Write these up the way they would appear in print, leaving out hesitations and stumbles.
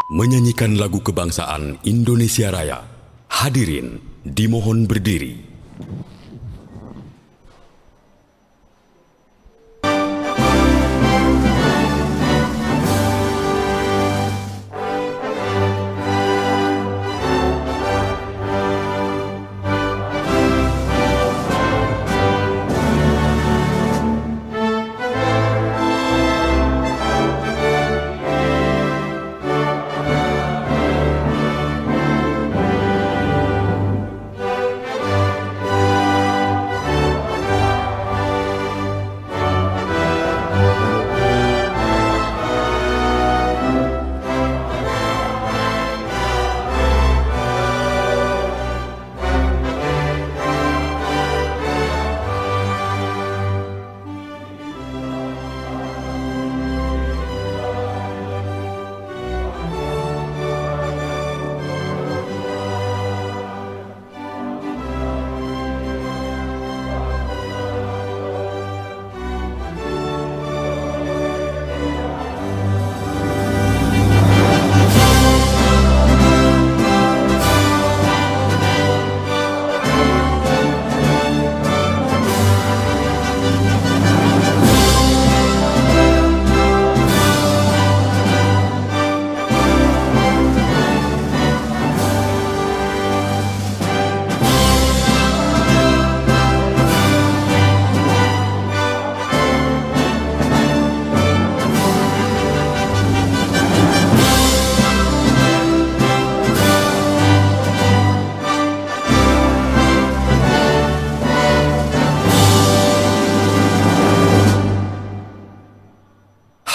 menyanyikan lagu kebangsaan Indonesia Raya. Hadirin dimohon berdiri.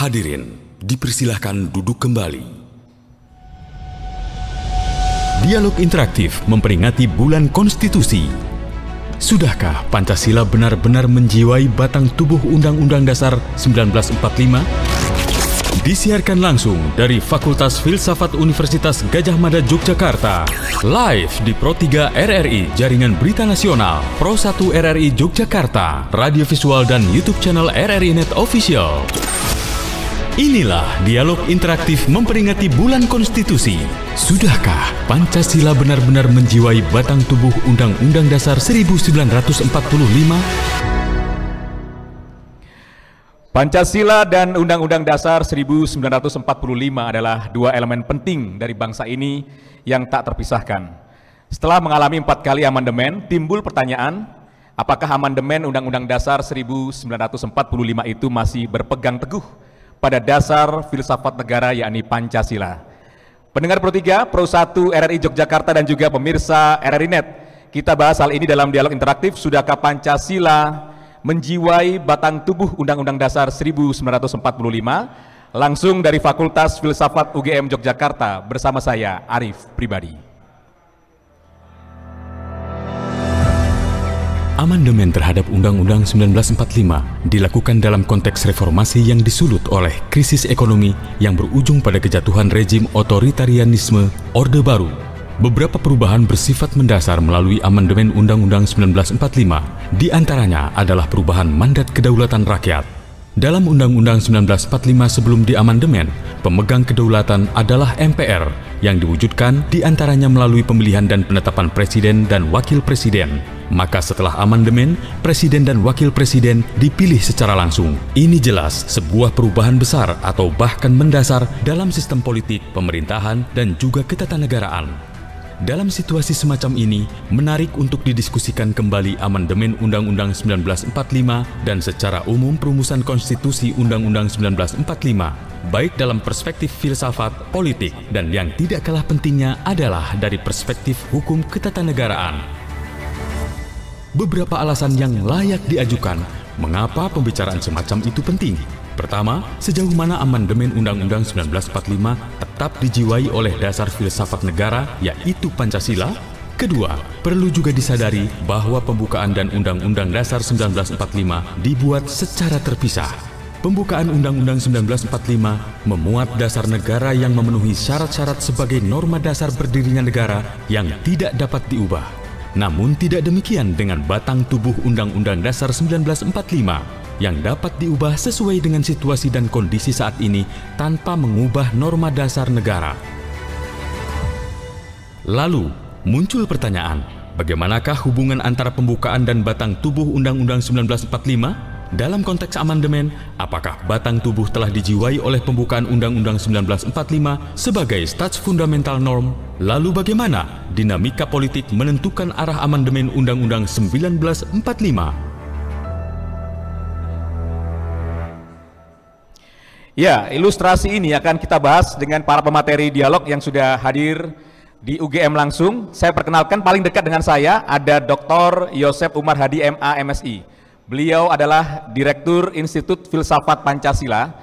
Hadirin, dipersilahkan duduk kembali. Dialog interaktif memperingati Bulan Konstitusi. Sudahkah Pancasila benar-benar menjiwai batang tubuh Undang-Undang Dasar 1945? Disiarkan langsung dari Fakultas Filsafat Universitas Gadjah Mada Yogyakarta. Live di Pro 3 RRI, Jaringan Berita Nasional, Pro 1 RRI Yogyakarta, radio visual dan YouTube channel RRI Net Official. Inilah dialog interaktif memperingati Bulan Konstitusi. Sudahkah Pancasila benar-benar menjiwai batang tubuh Undang-Undang Dasar 1945? Pancasila dan Undang-Undang Dasar 1945 adalah dua elemen penting dari bangsa ini yang tak terpisahkan. Setelah mengalami 4 kali amandemen, timbul pertanyaan, apakah amandemen Undang-Undang Dasar 1945 itu masih berpegang teguh pada dasar filsafat negara, yakni Pancasila. Pendengar Pro 3, Pro 1 RRI Yogyakarta dan juga pemirsa RRI Net, kita bahas hal ini dalam dialog interaktif. Sudahkah Pancasila menjiwai batang tubuh Undang-Undang Dasar 1945? Langsung dari Fakultas Filsafat UGM Yogyakarta bersama saya, Arif Pribadi. Amandemen terhadap Undang-Undang 1945 dilakukan dalam konteks reformasi yang disulut oleh krisis ekonomi yang berujung pada kejatuhan rezim otoritarianisme Orde Baru. Beberapa perubahan bersifat mendasar melalui amandemen Undang-Undang 1945, di antaranya adalah perubahan mandat kedaulatan rakyat. Dalam Undang-Undang 1945 sebelum diamandemen, pemegang kedaulatan adalah MPR yang diwujudkan diantaranya melalui pemilihan dan penetapan presiden dan wakil presiden. Maka setelah amandemen, presiden dan wakil presiden dipilih secara langsung. Ini jelas sebuah perubahan besar atau bahkan mendasar dalam sistem politik, pemerintahan, dan juga ketatanegaraan. Dalam situasi semacam ini, menarik untuk didiskusikan kembali amandemen Undang-Undang 1945 dan secara umum perumusan konstitusi Undang-Undang 1945, baik dalam perspektif filsafat, politik, dan yang tidak kalah pentingnya adalah dari perspektif hukum ketatanegaraan. Beberapa alasan yang layak diajukan mengapa pembicaraan semacam itu penting. Pertama, sejauh mana amandemen Undang-Undang 1945 tetap dijiwai oleh dasar filsafat negara, yaitu Pancasila. Kedua, perlu juga disadari bahwa pembukaan dan Undang-Undang Dasar 1945 dibuat secara terpisah. Pembukaan Undang-Undang 1945 memuat dasar negara yang memenuhi syarat-syarat sebagai norma dasar berdirinya negara yang tidak dapat diubah. Namun tidak demikian dengan batang tubuh Undang-Undang Dasar 1945 yang dapat diubah sesuai dengan situasi dan kondisi saat ini tanpa mengubah norma dasar negara. Lalu, muncul pertanyaan, bagaimanakah hubungan antara pembukaan dan batang tubuh Undang-Undang 1945? Dalam konteks amandemen, apakah batang tubuh telah dijiwai oleh pembukaan Undang-Undang 1945 sebagai stats fundamental norm? Lalu bagaimana dinamika politik menentukan arah amandemen Undang-Undang 1945? Ya, ilustrasi ini akan kita bahas dengan para pemateri dialog yang sudah hadir di UGM langsung. Saya perkenalkan, paling dekat dengan saya ada Dr. Yosep Umar Hadi MA MSI. Beliau adalah Direktur Institut Filsafat Pancasila.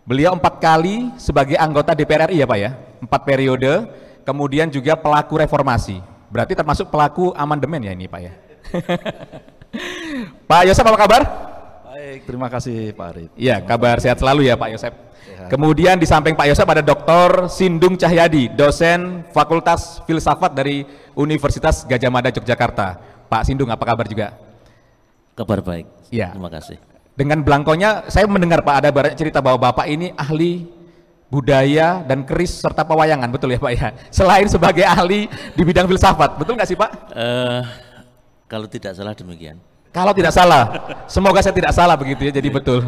Beliau 4 kali sebagai anggota DPR RI ya Pak ya, 4 periode, kemudian juga pelaku reformasi. Berarti termasuk pelaku amandemen ya ini Pak ya. Pak Yosep apa kabar? Baik, terima kasih Pak Arif. Ya, kabar sehat selalu ya Pak Yosep. Kemudian di samping Pak Yosep ada Dr. Sindung Cahyadi, dosen Fakultas Filsafat dari Universitas Gadjah Mada Yogyakarta. Pak Sindung apa kabar juga? Kabar baik, ya. Terima kasih. Dengan belangkonya, saya mendengar Pak ada cerita bahwa Bapak ini ahli budaya dan keris serta pewayangan, betul ya Pak ya? Selain sebagai ahli di bidang filsafat, betul nggak sih Pak? Kalau tidak salah demikian. Kalau tidak salah, semoga saya tidak salah begitu ya, jadi betul.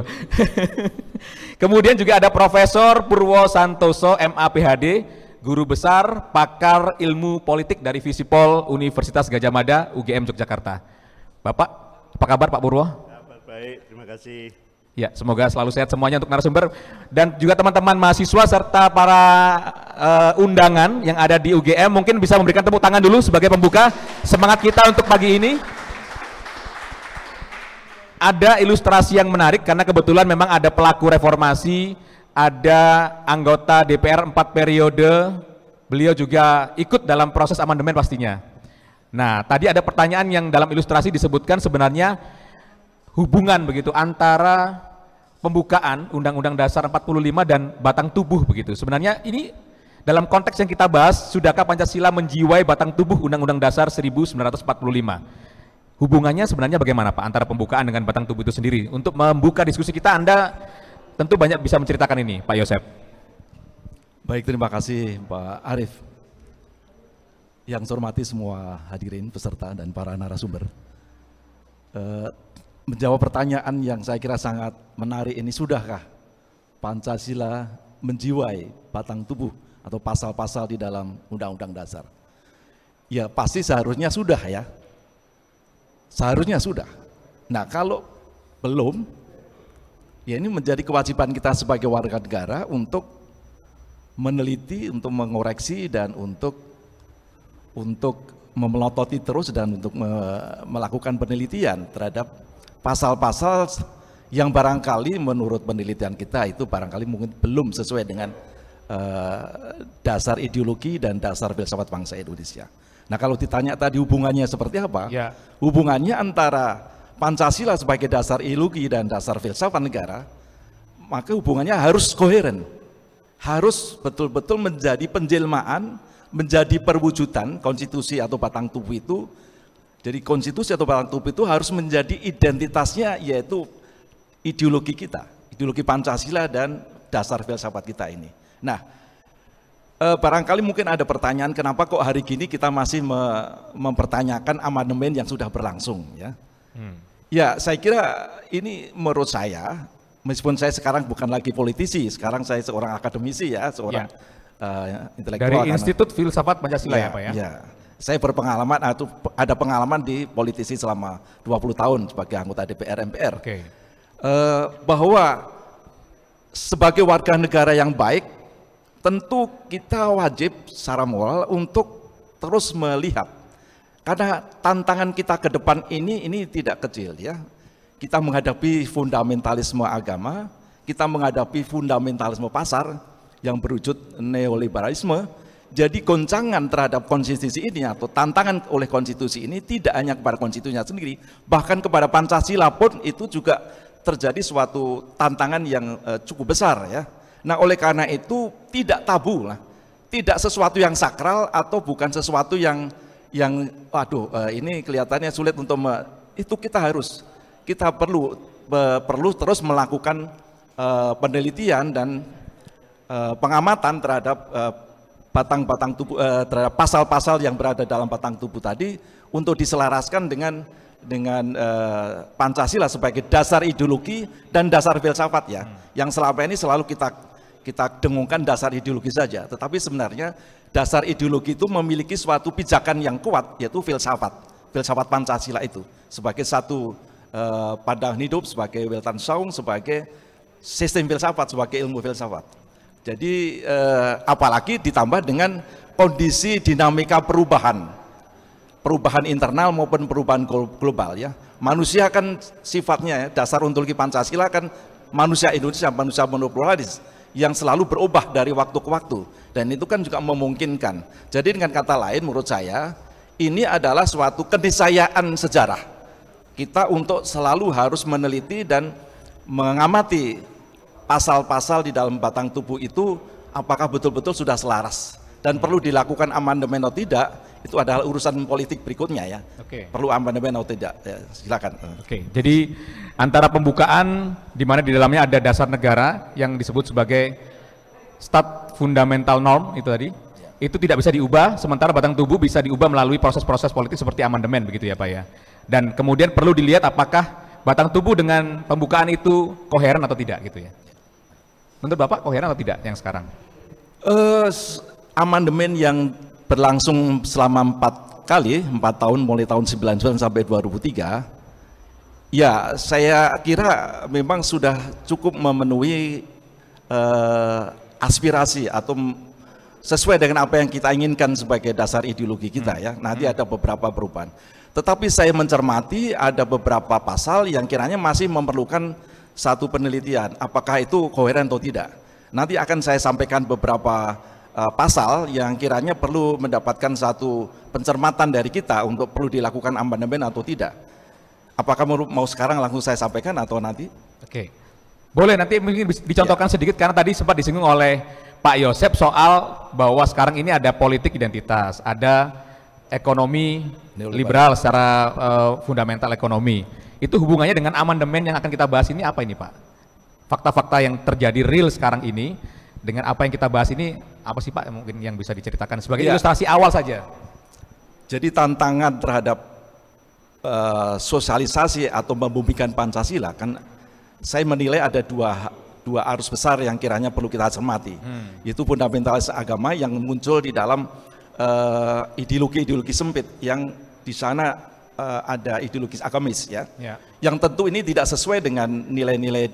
Kemudian juga ada Profesor Purwo Santoso, MA PhD, Guru Besar Pakar Ilmu Politik dari Visipol Universitas Gadjah Mada, UGM Yogyakarta. Bapak, apa kabar Pak Purwo? Kabar baik, terima kasih. Ya, semoga selalu sehat semuanya untuk narasumber dan juga teman-teman mahasiswa serta para undangan yang ada di UGM. Mungkin bisa memberikan tepuk tangan dulu sebagai pembuka semangat kita untuk pagi ini. Ada ilustrasi yang menarik karena kebetulan memang ada pelaku reformasi, ada anggota DPR 4 periode, beliau juga ikut dalam proses amandemen pastinya. Nah, tadi ada pertanyaan yang dalam ilustrasi disebutkan sebenarnya hubungan begitu antara pembukaan Undang-Undang Dasar 45 dan batang tubuh begitu. Sebenarnya ini dalam konteks yang kita bahas, sudahkah Pancasila menjiwai batang tubuh Undang-Undang Dasar 1945? Hubungannya sebenarnya bagaimana Pak antara pembukaan dengan batang tubuh itu sendiri? Untuk membuka diskusi kita, Anda tentu banyak bisa menceritakan ini, Pak Yosep. Baik, terima kasih Pak Arif. Yang saya hormati semua hadirin, peserta dan para narasumber. Menjawab pertanyaan yang saya kira sangat menarik ini, sudahkah Pancasila menjiwai batang tubuh atau pasal-pasal di dalam Undang-Undang Dasar? Ya pasti seharusnya sudah ya. Seharusnya sudah. Nah kalau belum, ya ini menjadi kewajiban kita sebagai warga negara untuk meneliti, untuk mengoreksi dan untuk memelototi terus dan untuk melakukan penelitian terhadap pasal-pasal yang barangkali menurut penelitian kita itu barangkali mungkin belum sesuai dengan dasar ideologi dan dasar filsafat bangsa Indonesia. Nah kalau ditanya tadi hubungannya seperti apa? Ya. Hubungannya antara Pancasila sebagai dasar ideologi dan dasar filsafat negara, maka hubungannya harus koheren, harus betul-betul menjadi penjelmaan, menjadi perwujudan konstitusi atau batang tubuh itu. Jadi konstitusi atau batang tubuh itu harus menjadi identitasnya, yaitu ideologi kita, ideologi Pancasila dan dasar filsafat kita ini. Nah, barangkali mungkin ada pertanyaan, kenapa kok hari gini kita masih mempertanyakan amandemen yang sudah berlangsung ya? Ya, saya kira ini menurut saya, meskipun saya sekarang bukan lagi politisi, sekarang saya seorang akademisi ya, seorang intelektual. Dari Institut Filsafat Pancasila ya Pak ya? Ya. Saya berpengalaman atau ada pengalaman di politisi selama 20 tahun sebagai anggota DPR MPR. Okay. Bahwa sebagai warga negara yang baik, tentu kita wajib secara moral untuk terus melihat. Karena tantangan kita ke depan ini tidak kecil ya. Kita menghadapi fundamentalisme agama, kita menghadapi fundamentalisme pasar yang berwujud neoliberalisme. Jadi goncangan terhadap konstitusi ini atau tantangan oleh konstitusi ini tidak hanya kepada konstitusinya sendiri, bahkan kepada Pancasila pun itu juga terjadi suatu tantangan yang cukup besar ya. Nah oleh karena itu tidak tabu lah, tidak sesuatu yang sakral atau bukan sesuatu yang ini kelihatannya sulit untuk itu kita perlu terus melakukan penelitian dan pengamatan terhadap batang-batang tubuh terhadap pasal-pasal yang berada dalam batang tubuh tadi untuk diselaraskan dengan Pancasila sebagai dasar ideologi dan dasar filsafat ya. Yang selama ini selalu kita dengungkan dasar ideologi saja, tetapi sebenarnya dasar ideologi itu memiliki suatu pijakan yang kuat, yaitu filsafat Pancasila itu sebagai satu pandangan hidup, sebagai Weltanschauung, sebagai sistem filsafat, sebagai ilmu filsafat. Jadi apalagi ditambah dengan kondisi dinamika perubahan internal maupun perubahan global ya. Manusia kan sifatnya ya, dasar ontologi Pancasila kan manusia Indonesia, manusia monopluralis yang selalu berubah dari waktu ke waktu, dan itu kan juga memungkinkan. Jadi dengan kata lain menurut saya ini adalah suatu keniscayaan sejarah kita untuk selalu harus meneliti dan mengamati pasal-pasal di dalam batang tubuh itu apakah betul-betul sudah selaras dan perlu dilakukan amandemen atau tidak. Itu adalah urusan politik berikutnya ya. Perlu amandemen atau tidak ya, silakan. Jadi antara pembukaan di mana di dalamnya ada dasar negara yang disebut sebagai stat fundamental norm itu tadi, itu tidak bisa diubah, sementara batang tubuh bisa diubah melalui proses-proses politik seperti amandemen begitu ya Pak ya. Dan kemudian perlu dilihat apakah batang tubuh dengan pembukaan itu koheren atau tidak gitu ya. Menurut Bapak koheren atau tidak yang sekarang? Amandemen yang berlangsung selama 4 tahun mulai tahun 99 sampai 2003 ya, saya kira memang sudah cukup memenuhi aspirasi atau sesuai dengan apa yang kita inginkan sebagai dasar ideologi kita ya. Nanti ada beberapa perubahan, tetapi saya mencermati ada beberapa pasal yang kiranya masih memerlukan satu penelitian apakah itu koheren atau tidak. Nanti akan saya sampaikan beberapa pasal yang kiranya perlu mendapatkan satu pencermatan dari kita untuk perlu dilakukan amandemen atau tidak. Apakah mau sekarang langsung saya sampaikan atau nanti? Boleh, nanti mungkin dicontohkan sedikit karena tadi sempat disinggung oleh Pak Yosep soal bahwa sekarang ini ada politik identitas, ada ekonomi liberal secara fundamental ekonomi. Itu hubungannya dengan amandemen yang akan kita bahas ini apa ini Pak? Fakta-fakta yang terjadi real sekarang ini dengan apa yang kita bahas ini apa sih Pak mungkin yang bisa diceritakan sebagai ilustrasi awal saja? Jadi tantangan terhadap sosialisasi atau membumikan Pancasila kan saya menilai ada dua arus besar yang kiranya perlu kita cermati, yaitu fundamentalis agama yang muncul di dalam ideologi-ideologi sempit yang di sana ada ideologis agamis ya. Yang tentu ini tidak sesuai dengan nilai-nilai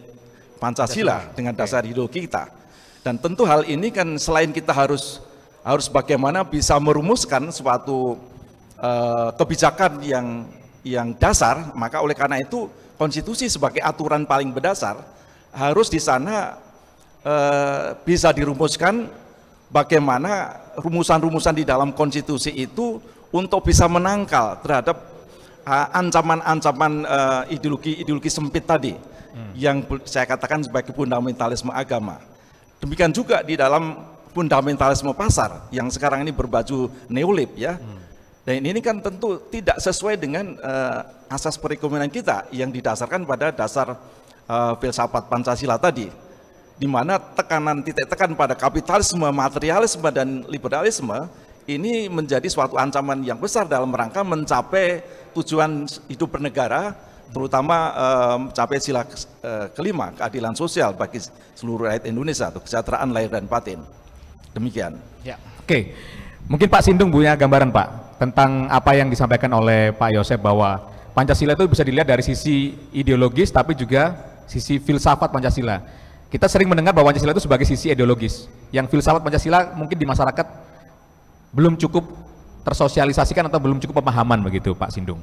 Pancasila dengan dasar ideologi kita. Dan tentu hal ini kan selain kita harus bagaimana bisa merumuskan suatu kebijakan yang dasar, maka oleh karena itu konstitusi sebagai aturan paling berdasar harus di sana bisa dirumuskan bagaimana rumusan-rumusan di dalam konstitusi itu untuk bisa menangkal terhadap ancaman-ancaman ideologi sempit tadi yang saya katakan sebagai fundamentalisme agama. Demikian juga di dalam fundamentalisme pasar yang sekarang ini berbaju neolib ya. Dan ini kan tentu tidak sesuai dengan asas perekonomian kita yang didasarkan pada dasar filsafat Pancasila tadi, di mana titik tekan pada kapitalisme, materialisme dan liberalisme ini menjadi suatu ancaman yang besar dalam rangka mencapai tujuan hidup bernegara, terutama mencapai sila kelima, keadilan sosial bagi seluruh rakyat Indonesia atau kesejahteraan lahir dan batin. Demikian. Ya. Mungkin Pak Sindung punya gambaran Pak tentang apa yang disampaikan oleh Pak Yosep bahwa Pancasila itu bisa dilihat dari sisi ideologis tapi juga sisi filsafat Pancasila. Kita sering mendengar bahwa Pancasila itu sebagai sisi ideologis, yang filsafat Pancasila mungkin di masyarakat belum cukup tersosialisasikan atau belum cukup pemahaman begitu Pak Sindung.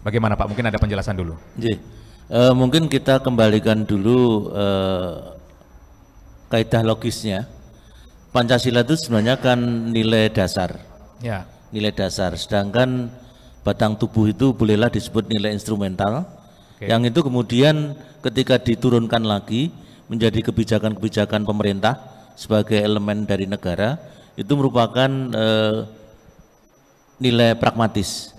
Bagaimana Pak? Mungkin ada penjelasan dulu. Mungkin kita kembalikan dulu kaidah logisnya. Pancasila itu sebenarnya kan nilai dasar. Ya. Nilai dasar. Sedangkan batang tubuh itu bolehlah disebut nilai instrumental. Yang itu kemudian ketika diturunkan lagi menjadi kebijakan-kebijakan pemerintah sebagai elemen dari negara, itu merupakan nilai pragmatis.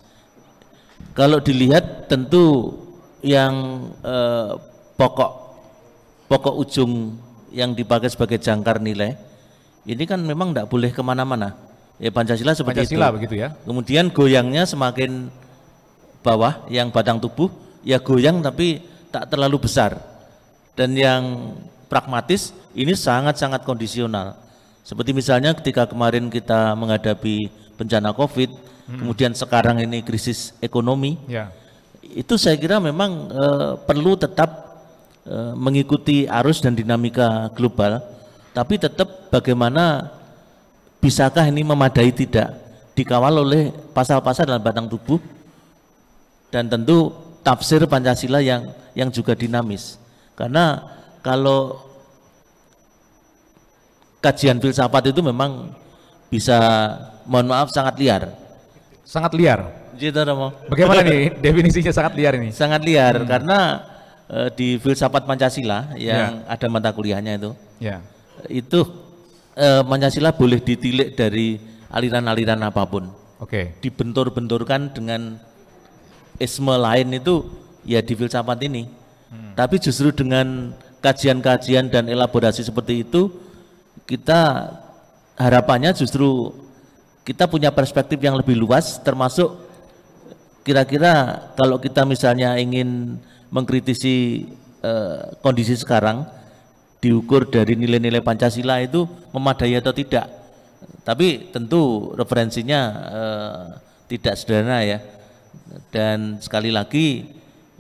Kalau dilihat tentu yang pokok ujung yang dipakai sebagai jangkar nilai ini kan memang tidak boleh kemana-mana. Ya Pancasila seperti Pancasila itu. Begitu ya. Kemudian goyangnya semakin bawah, yang batang tubuh ya goyang tapi tak terlalu besar. Dan yang pragmatis ini sangat-sangat kondisional. Seperti misalnya ketika kemarin kita menghadapi bencana COVID, kemudian sekarang ini krisis ekonomi. Ya. Itu saya kira memang perlu tetap mengikuti arus dan dinamika global, tapi tetap bagaimana bisakah ini memadai tidak dikawal oleh pasal-pasal dalam batang tubuh, dan tentu tafsir Pancasila yang juga dinamis. Karena kalau kajian filsafat itu memang bisa, mohon maaf, sangat liar. Sangat liar? Bagaimana nih definisinya sangat liar ini? Sangat liar karena di filsafat Pancasila yang ada mata kuliahnya itu Pancasila boleh ditilik dari aliran-aliran apapun. Dibentur-benturkan dengan isme lain itu ya di filsafat ini. Tapi justru dengan kajian-kajian dan elaborasi seperti itu, kita harapannya justru kita punya perspektif yang lebih luas, termasuk kira-kira kalau kita misalnya ingin mengkritisi kondisi sekarang diukur dari nilai-nilai Pancasila itu memadai atau tidak. Tapi tentu referensinya tidak sederhana ya. Dan sekali lagi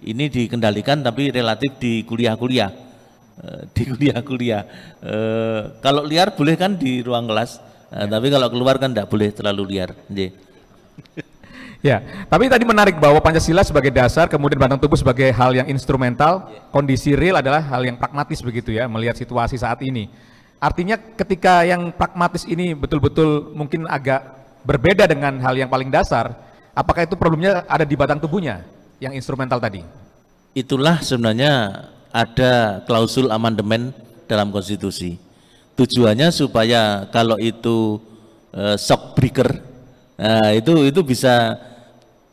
ini dikendalikan tapi relatif di kuliah-kuliah. Kalau liar boleh kan di ruang kelas, tapi kalau keluar kan tidak boleh terlalu liar. Ya, tapi tadi menarik bahwa Pancasila sebagai dasar, kemudian batang tubuh sebagai hal yang instrumental, kondisi real adalah hal yang pragmatis begitu ya, melihat situasi saat ini. Artinya ketika yang pragmatis ini betul-betul mungkin agak berbeda dengan hal yang paling dasar, apakah itu problemnya ada di batang tubuhnya yang instrumental tadi? Itulah sebenarnya ada klausul amandemen dalam konstitusi. Tujuannya supaya kalau itu shock breaker, itu bisa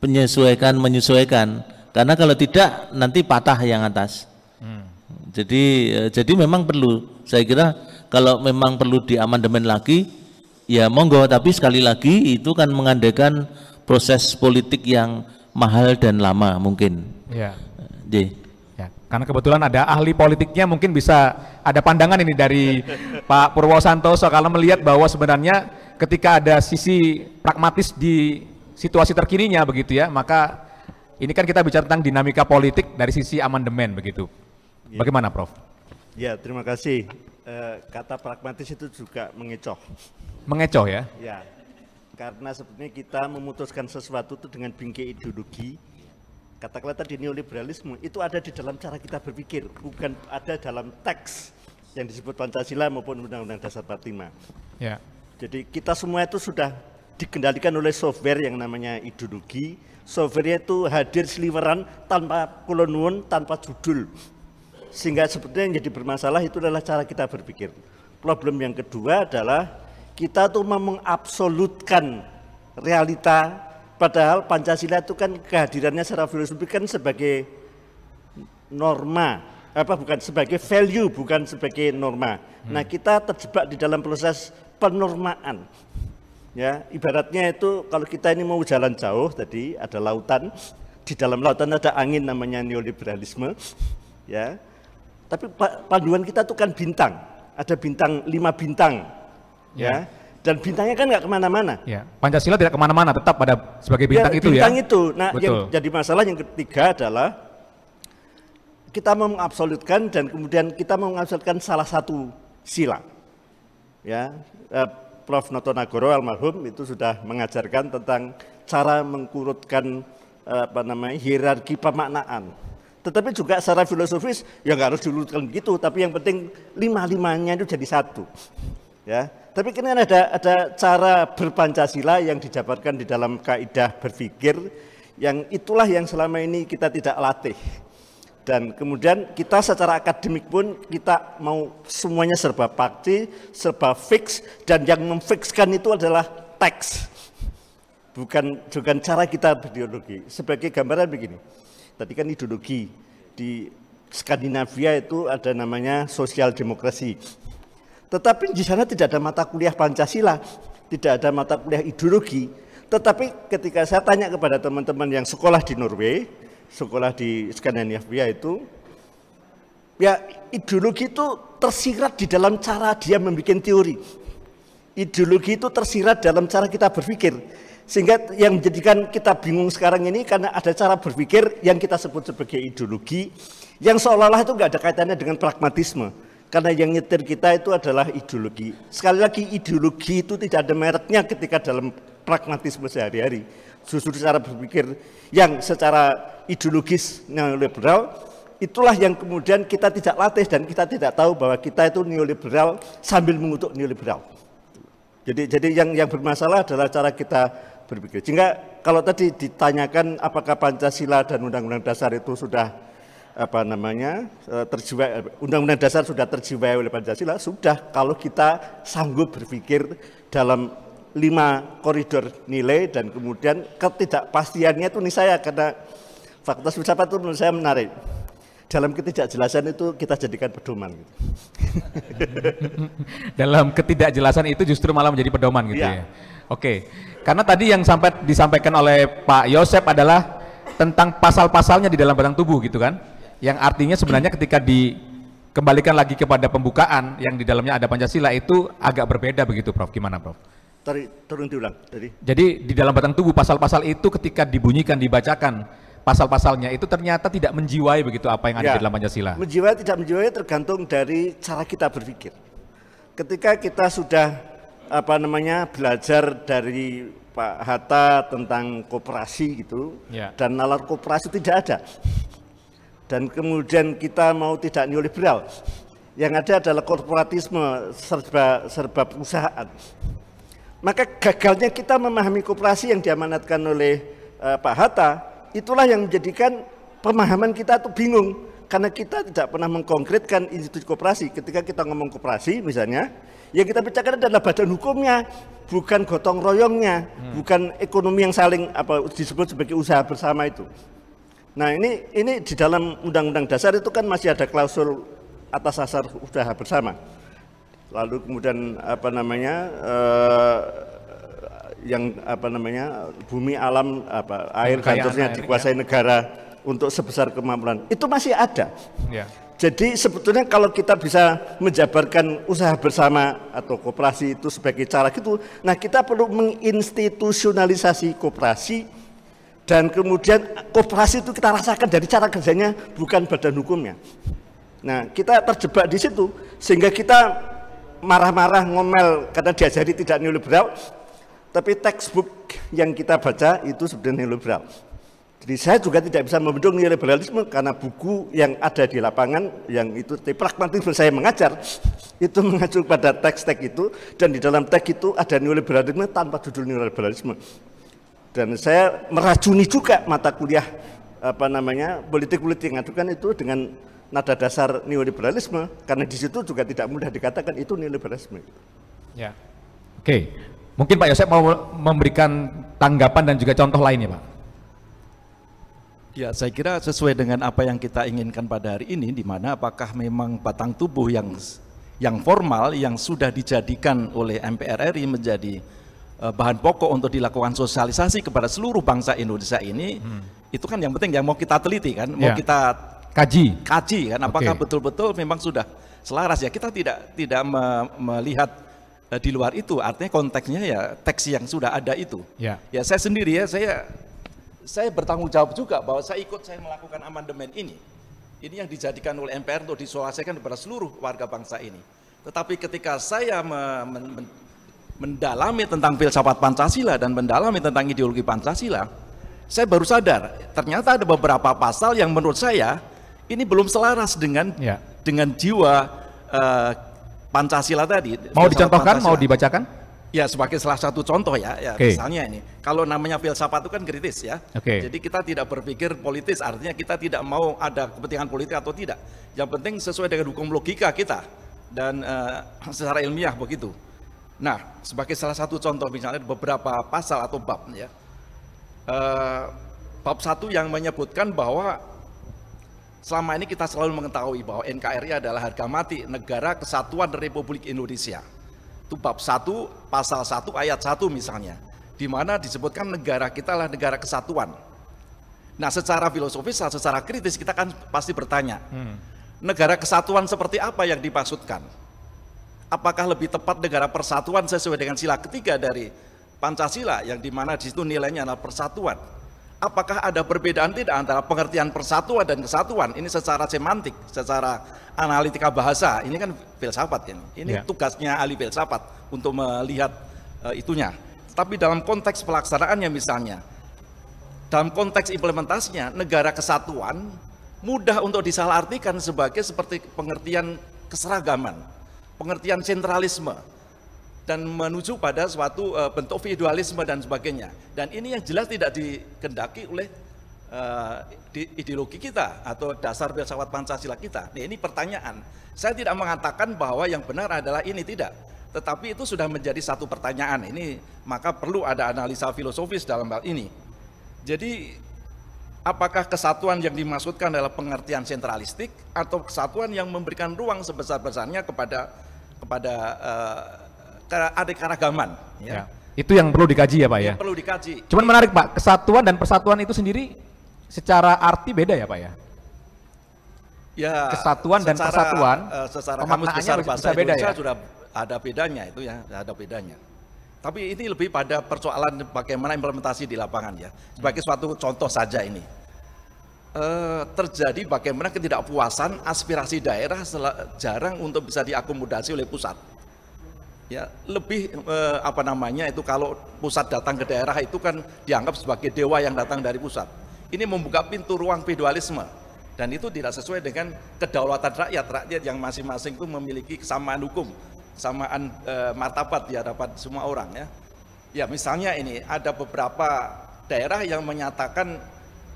menyesuaikan, karena kalau tidak nanti patah yang atas. Jadi memang perlu, saya kira kalau memang perlu diamandemen lagi ya monggo, tapi sekali lagi itu kan mengandaikan proses politik yang mahal dan lama mungkin. Ya. Ya, karena kebetulan ada ahli politiknya, mungkin bisa ada pandangan ini dari Pak Purwo Santoso kalau melihat bahwa sebenarnya ketika ada sisi pragmatis di situasi terkininya begitu ya, maka ini kan kita bicara tentang dinamika politik dari sisi amandemen begitu. Bagaimana Prof? Ya, terima kasih. Kata pragmatis itu juga mengecoh. Mengecoh ya? Ya, karena sebenarnya kita memutuskan sesuatu itu dengan bingkai ideologi. Katakanlah tadi neoliberalisme itu ada di dalam cara kita berpikir, bukan ada dalam teks yang disebut Pancasila maupun Undang-Undang Dasar 45. Ya. Jadi kita semua itu sudah dikendalikan oleh software yang namanya ideologi. Software itu hadir seliweran tanpa kulonwon, tanpa judul. Sehingga sebetulnya yang jadi bermasalah itu adalah cara kita berpikir. Problem yang kedua adalah kita tuh mengabsolutkan realita, padahal Pancasila itu kan kehadirannya secara filosofi kan sebagai norma, bukan sebagai value, bukan sebagai norma. Nah, kita terjebak di dalam proses penormaan. Ya, ibaratnya itu kalau kita ini mau jalan jauh, tadi ada lautan, di dalam lautan ada angin namanya neoliberalisme, ya. Tapi panduan kita itu kan bintang, ada bintang 5 bintang, ya. Dan bintangnya kan nggak kemana-mana. Ya. Pancasila tidak kemana-mana, tetap pada sebagai bintang ya, itu bintang ya. Itu. Nah, betul. Yang jadi masalah yang ketiga adalah kita mau mengabsolutkan dan kemudian kita mau mengabsolutkan salah satu sila. Ya, Prof. Noto Nagoro almarhum itu sudah mengajarkan tentang cara mengkurutkan hierarki pemaknaan. Tetapi juga secara filosofis ya nggak harus diurutkan begitu, tapi yang penting 5-5-nya itu jadi satu. Ya, tapi kan ada cara berpancasila yang dijabarkan di dalam kaidah berpikir yang itulah yang selama ini kita tidak latih. Dan kemudian kita secara akademik pun kita mau semuanya serba pasti, serba fix, dan yang memfikskan itu adalah teks. Bukan cara kita berideologi. Sebagai gambaran begini. Tadi kan ideologi di Skandinavia itu ada namanya sosial demokrasi. Tetapi di sana tidak ada mata kuliah Pancasila, tidak ada mata kuliah ideologi. Tetapi ketika saya tanya kepada teman-teman yang sekolah di Norway, sekolah di Skandinavia itu, ya ideologi itu tersirat di dalam cara dia membuat teori. Ideologi itu tersirat dalam cara kita berpikir. Sehingga yang menjadikan kita bingung sekarang ini karena ada cara berpikir yang kita sebut sebagai ideologi, yang seolah-olah itu nggak ada kaitannya dengan pragmatisme. Karena yang nyetir kita itu adalah ideologi. Sekali lagi ideologi itu tidak ada mereknya ketika dalam pragmatisme sehari-hari. Justru cara berpikir yang secara ideologis neoliberal, itulah yang kemudian kita tidak latih dan kita tidak tahu bahwa kita itu neoliberal sambil mengutuk neoliberal. Jadi yang bermasalah adalah cara kita berpikir. Sehingga kalau tadi ditanyakan apakah Pancasila dan Undang-Undang Dasar itu sudah terjiwai, Undang-Undang Dasar sudah terjiwai oleh Pancasila, sudah kalau kita sanggup berpikir dalam 5 koridor nilai dan kemudian ketidakpastiannya itu niscaya, karena Fakultas Filsafat itu menurut saya menarik. Dalam ketidakjelasan itu kita jadikan pedoman. Gitu. Dalam ketidakjelasan itu justru malah menjadi pedoman gitu ya. Oke, karena tadi yang disampaikan oleh Pak Yosep adalah tentang pasal-pasalnya di dalam batang tubuh gitu kan. Yang artinya sebenarnya ketika dikembalikan lagi kepada pembukaan yang di dalamnya ada Pancasila itu agak berbeda begitu Prof. Gimana Prof? Turun diulang. Jadi di dalam batang tubuh pasal-pasal itu ketika dibunyikan, dibacakan pasal-pasalnya itu ternyata tidak menjiwai begitu apa yang ada di dalam Pancasila. Menjiwai tidak menjiwai tergantung dari cara kita berpikir. Ketika kita sudah belajar dari Pak Hatta tentang koperasi gitu, dan nalar koperasi tidak ada. Dan kemudian kita mau tidak neoliberal, yang ada adalah korporatisme serba perusahaan. Maka gagalnya kita memahami koperasi yang diamanatkan oleh Pak Hatta, itulah yang menjadikan pemahaman kita tuh bingung. Karena kita tidak pernah mengkonkretkan institusi koperasi. Ketika kita ngomong koperasi misalnya, yang kita bicarakan adalah badan hukumnya, bukan gotong royongnya, bukan ekonomi yang saling disebut sebagai usaha bersama itu. Nah ini di dalam Undang-Undang Dasar itu kan masih ada klausul atas dasar usaha bersama. Lalu kemudian bumi, alam, air dan seterusnya dikuasai negara untuk sebesar kemampuan. Itu masih ada. Ya. Jadi sebetulnya kalau kita bisa menjabarkan usaha bersama atau koperasi itu sebagai cara gitu, nah kita perlu menginstitusionalisasi koperasi. Dan kemudian koperasi itu kita rasakan dari cara kerjanya, bukan badan hukumnya. Nah, kita terjebak di situ, sehingga kita marah-marah, ngomel, karena diajari tidak neoliberal, tapi textbook yang kita baca itu sebenarnya neoliberal. Jadi saya juga tidak bisa membendung neoliberalisme, karena buku yang ada di lapangan, yang itu pragmatisme saya mengajar, itu mengacu pada teks-teks itu, dan di dalam teks itu ada neoliberalisme tanpa judul neoliberalisme. Dan saya meracuni juga mata kuliah politik-politik yang ngadukan itu dengan nada dasar neoliberalisme, karena di situ juga tidak mudah dikatakan itu neoliberalisme. Ya, oke. Mungkin Pak Yosep mau memberikan tanggapan dan juga contoh lainnya, Pak. Ya, saya kira sesuai dengan apa yang kita inginkan pada hari ini, di mana apakah memang batang tubuh yang formal yang sudah dijadikan oleh MPR RI menjadi bahan pokok untuk dilakukan sosialisasi kepada seluruh bangsa Indonesia ini, itu kan yang penting yang mau kita teliti kan, mau kita kaji kan, apakah betul-betul memang sudah selaras ya. Kita tidak melihat di luar itu, artinya konteksnya ya teks yang sudah ada itu. Ya saya sendiri ya, saya bertanggung jawab juga bahwa saya melakukan amandemen ini yang dijadikan oleh MPR untuk disosialisasikan kepada seluruh warga bangsa ini. Tetapi ketika saya mendalami tentang filsafat Pancasila dan mendalami tentang ideologi Pancasila, saya baru sadar ternyata ada beberapa pasal yang menurut saya ini belum selaras dengan jiwa Pancasila tadi. Mau dicontohkan, mau dibacakan? Ya, sebagai salah satu contoh ya, misalnya ini, kalau namanya filsafat itu kan kritis ya, jadi kita tidak berpikir politis, artinya kita tidak mau ada kepentingan politik atau tidak. Yang penting sesuai dengan hukum logika kita dan secara ilmiah begitu. Nah, sebagai salah satu contoh misalnya beberapa pasal atau bab ya. Bab 1 yang menyebutkan bahwa selama ini kita selalu mengetahui bahwa NKRI adalah harga mati Negara Kesatuan Republik Indonesia. Itu bab 1, pasal 1 ayat 1 misalnya, di mana disebutkan negara kita adalah negara kesatuan. Nah, secara filosofis, secara kritis kita kan pasti bertanya, negara kesatuan seperti apa yang dimaksudkan? Apakah lebih tepat negara persatuan sesuai dengan sila ketiga dari Pancasila yang dimana di situ nilainya adalah persatuan? Apakah ada perbedaan tidak antara pengertian persatuan dan kesatuan? Ini secara semantik, secara analitika bahasa. Ini kan filsafat ini. Ini tugasnya ahli filsafat untuk melihat itunya. Tapi dalam konteks pelaksanaannya misalnya, dalam konteks implementasinya, negara kesatuan mudah untuk disalahartikan sebagai seperti pengertian keseragaman, pengertian sentralisme, dan menuju pada suatu bentuk feudalisme dan sebagainya. Dan ini yang jelas tidak dikehendaki oleh ideologi kita atau dasar filsafat Pancasila kita. Nah, ini pertanyaan. Saya tidak mengatakan bahwa yang benar adalah ini, tidak. Tetapi itu sudah menjadi satu pertanyaan. Ini maka perlu ada analisa filosofis dalam hal ini. Jadi apakah kesatuan yang dimaksudkan adalah pengertian sentralistik atau kesatuan yang memberikan ruang sebesar-besarnya kepada keanekaragaman? Ya. Itu yang perlu dikaji ya Pak ya? Perlu dikaji. Cuman menarik Pak, kesatuan dan persatuan itu sendiri secara arti beda ya Pak ya? Ya, kesatuan dan persatuan secara kamus besar bahasa beda Indonesia ya? Sudah ada bedanya itu ya, ada bedanya. Tapi ini lebih pada persoalan bagaimana implementasi di lapangan ya. Sebagai suatu contoh saja ini, terjadi bagaimana ketidakpuasan aspirasi daerah jarang untuk bisa diakomodasi oleh pusat. Ya, lebih apa namanya itu, kalau pusat datang ke daerah itu kan dianggap sebagai dewa yang datang dari pusat. Ini membuka pintu ruang feudalisme, dan itu tidak sesuai dengan kedaulatan rakyat yang masing-masing itu memiliki kesamaan hukum, kesamaan martabat di hadapan semua orang ya. Ya, misalnya ini ada beberapa daerah yang menyatakan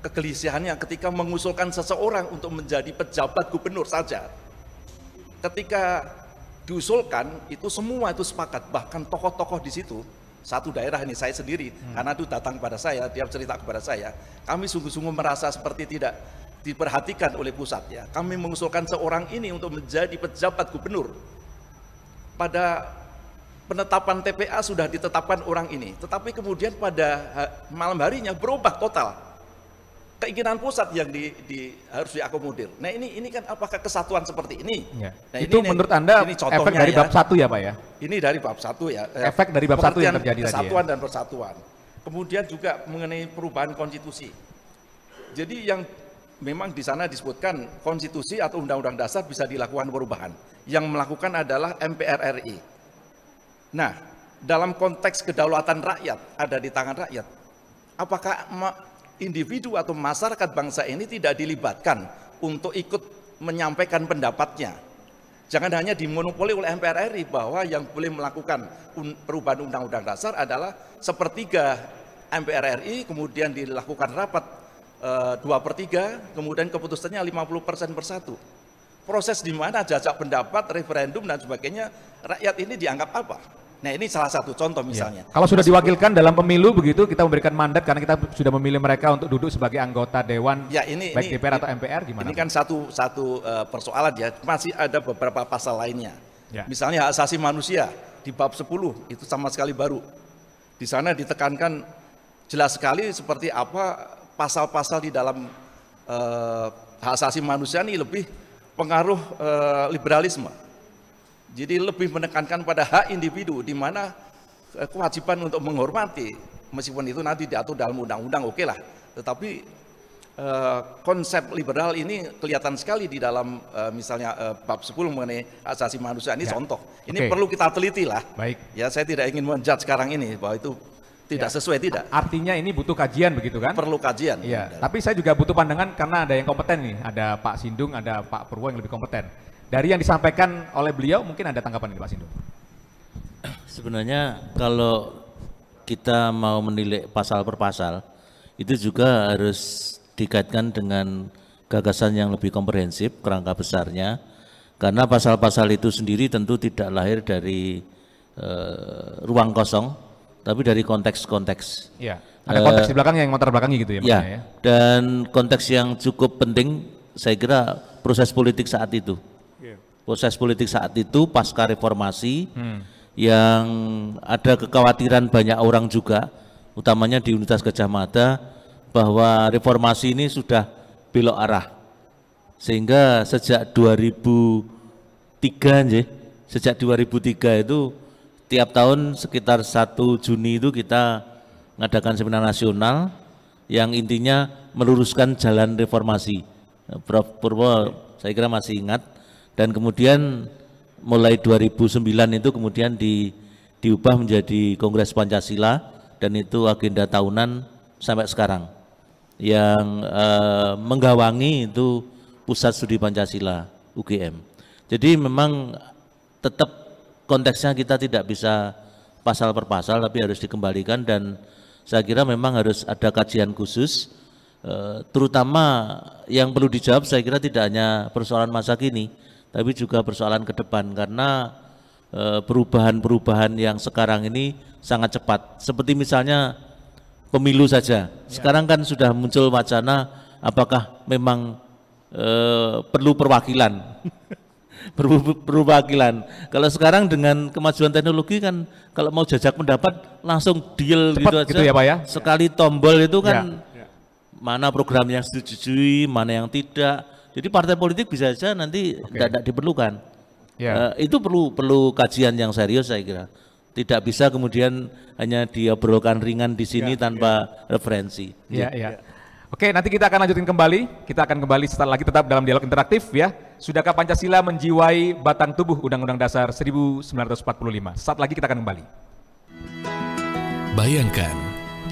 kegelisahannya ketika mengusulkan seseorang untuk menjadi pejabat gubernur saja. Ketika diusulkan itu semua itu sepakat, bahkan tokoh-tokoh di situ. Satu daerah ini saya sendiri, karena itu datang kepada saya, dia cerita kepada saya, kami sungguh-sungguh merasa seperti tidak diperhatikan oleh pusat ya. Kami mengusulkan seorang ini untuk menjadi pejabat gubernur. Pada penetapan TPA sudah ditetapkan orang ini, tetapi kemudian pada malam harinya berubah total. Keinginan pusat yang harus diakomodir. Nah, ini kan apakah kesatuan seperti ini? Ya. Nah, itu ini, menurut Anda ini efek dari bab 1 ya Pak ya? Ini dari bab 1 ya. Efek dari bab 1 yang terjadi kesatuan tadi ya? Dan persatuan. Kemudian juga mengenai perubahan konstitusi. Jadi yang memang di sana disebutkan konstitusi atau undang-undang dasar bisa dilakukan perubahan. Yang melakukan adalah MPR RI. Nah, dalam konteks kedaulatan rakyat, ada di tangan rakyat. Apakah individu atau masyarakat bangsa ini tidak dilibatkan untuk ikut menyampaikan pendapatnya? Jangan hanya dimonopoli oleh MPR RI bahwa yang boleh melakukan perubahan undang-undang dasar adalah sepertiga MPR RI, kemudian dilakukan rapat 2/3, kemudian keputusannya 50%/1. Proses di mana jajak pendapat, referendum dan sebagainya, rakyat ini dianggap apa? Nah, ini salah satu contoh misalnya. Ya. Kalau sudah diwakilkan dalam pemilu begitu, kita memberikan mandat karena kita sudah memilih mereka untuk duduk sebagai anggota dewan, ya, baik DPR atau MPR, gimana? Ini kan satu persoalan ya, masih ada beberapa pasal lainnya. Ya. Misalnya hak asasi manusia di bab 10 itu sama sekali baru. Di sana ditekankan jelas sekali seperti apa pasal-pasal di dalam hak asasi manusia ini lebih pengaruh liberalisme. Jadi lebih menekankan pada hak individu, di mana kewajiban untuk menghormati, meskipun itu nanti diatur dalam undang-undang, oke lah. Tetapi konsep liberal ini kelihatan sekali di dalam misalnya bab 10 mengenai hak asasi manusia ini ya. Contoh. Ini perlu kita teliti lah. Baik. Ya, saya tidak ingin menjudge sekarang ini bahwa itu tidak sesuai, tidak. Artinya ini butuh kajian begitu kan? Perlu kajian. Iya. Tapi saya juga butuh pandangan karena ada yang kompeten nih, ada Pak Sindung, ada Pak Purwo yang lebih kompeten. Dari yang disampaikan oleh beliau mungkin ada tanggapan ini Pak Sindung. Sebenarnya kalau kita mau menilai pasal per pasal itu juga harus dikaitkan dengan gagasan yang lebih komprehensif, kerangka besarnya, karena pasal-pasal itu sendiri tentu tidak lahir dari ruang kosong, tapi dari konteks-konteks. Iya. Ada konteks di belakang yang mau terbelakangi gitu ya, ya. Dan konteks yang cukup penting saya kira proses politik saat itu. Proses politik saat itu pasca reformasi yang ada kekhawatiran banyak orang juga, utamanya di Universitas Gadjah Mada, bahwa reformasi ini sudah belok arah. Sehingga sejak 2003 itu tiap tahun sekitar 1 Juni itu kita mengadakan seminar nasional yang intinya meluruskan jalan reformasi. Prof. Purwo saya kira masih ingat, dan kemudian mulai 2009 itu kemudian diubah menjadi Kongres Pancasila, dan itu agenda tahunan sampai sekarang yang menggawangi itu Pusat Studi Pancasila UGM. Jadi memang tetap konteksnya kita tidak bisa pasal per pasal, tapi harus dikembalikan, dan saya kira memang harus ada kajian khusus, terutama yang perlu dijawab saya kira tidak hanya persoalan masa kini, tapi juga persoalan ke depan, karena perubahan-perubahan yang sekarang ini sangat cepat. Seperti misalnya pemilu saja, sekarang kan sudah muncul wacana apakah memang perlu perwakilan. Perwakilan. Kalau sekarang dengan kemajuan teknologi kan kalau mau jajak pendapat langsung deal gitu aja. Gitu ya, Pak, ya? Sekali tombol itu kan mana program yang disetujui, mana yang tidak. Jadi partai politik bisa saja nanti tidak diperlukan. Itu perlu kajian yang serius saya kira. Tidak bisa kemudian hanya diobrolkan ringan di sini tanpa referensi. Oke, nanti kita akan lanjutin kembali. Kita akan kembali setelah lagi tetap dalam dialog interaktif ya. Sudahkah Pancasila menjiwai batang tubuh Undang-Undang Dasar 1945? Saat lagi kita akan kembali. Bayangkan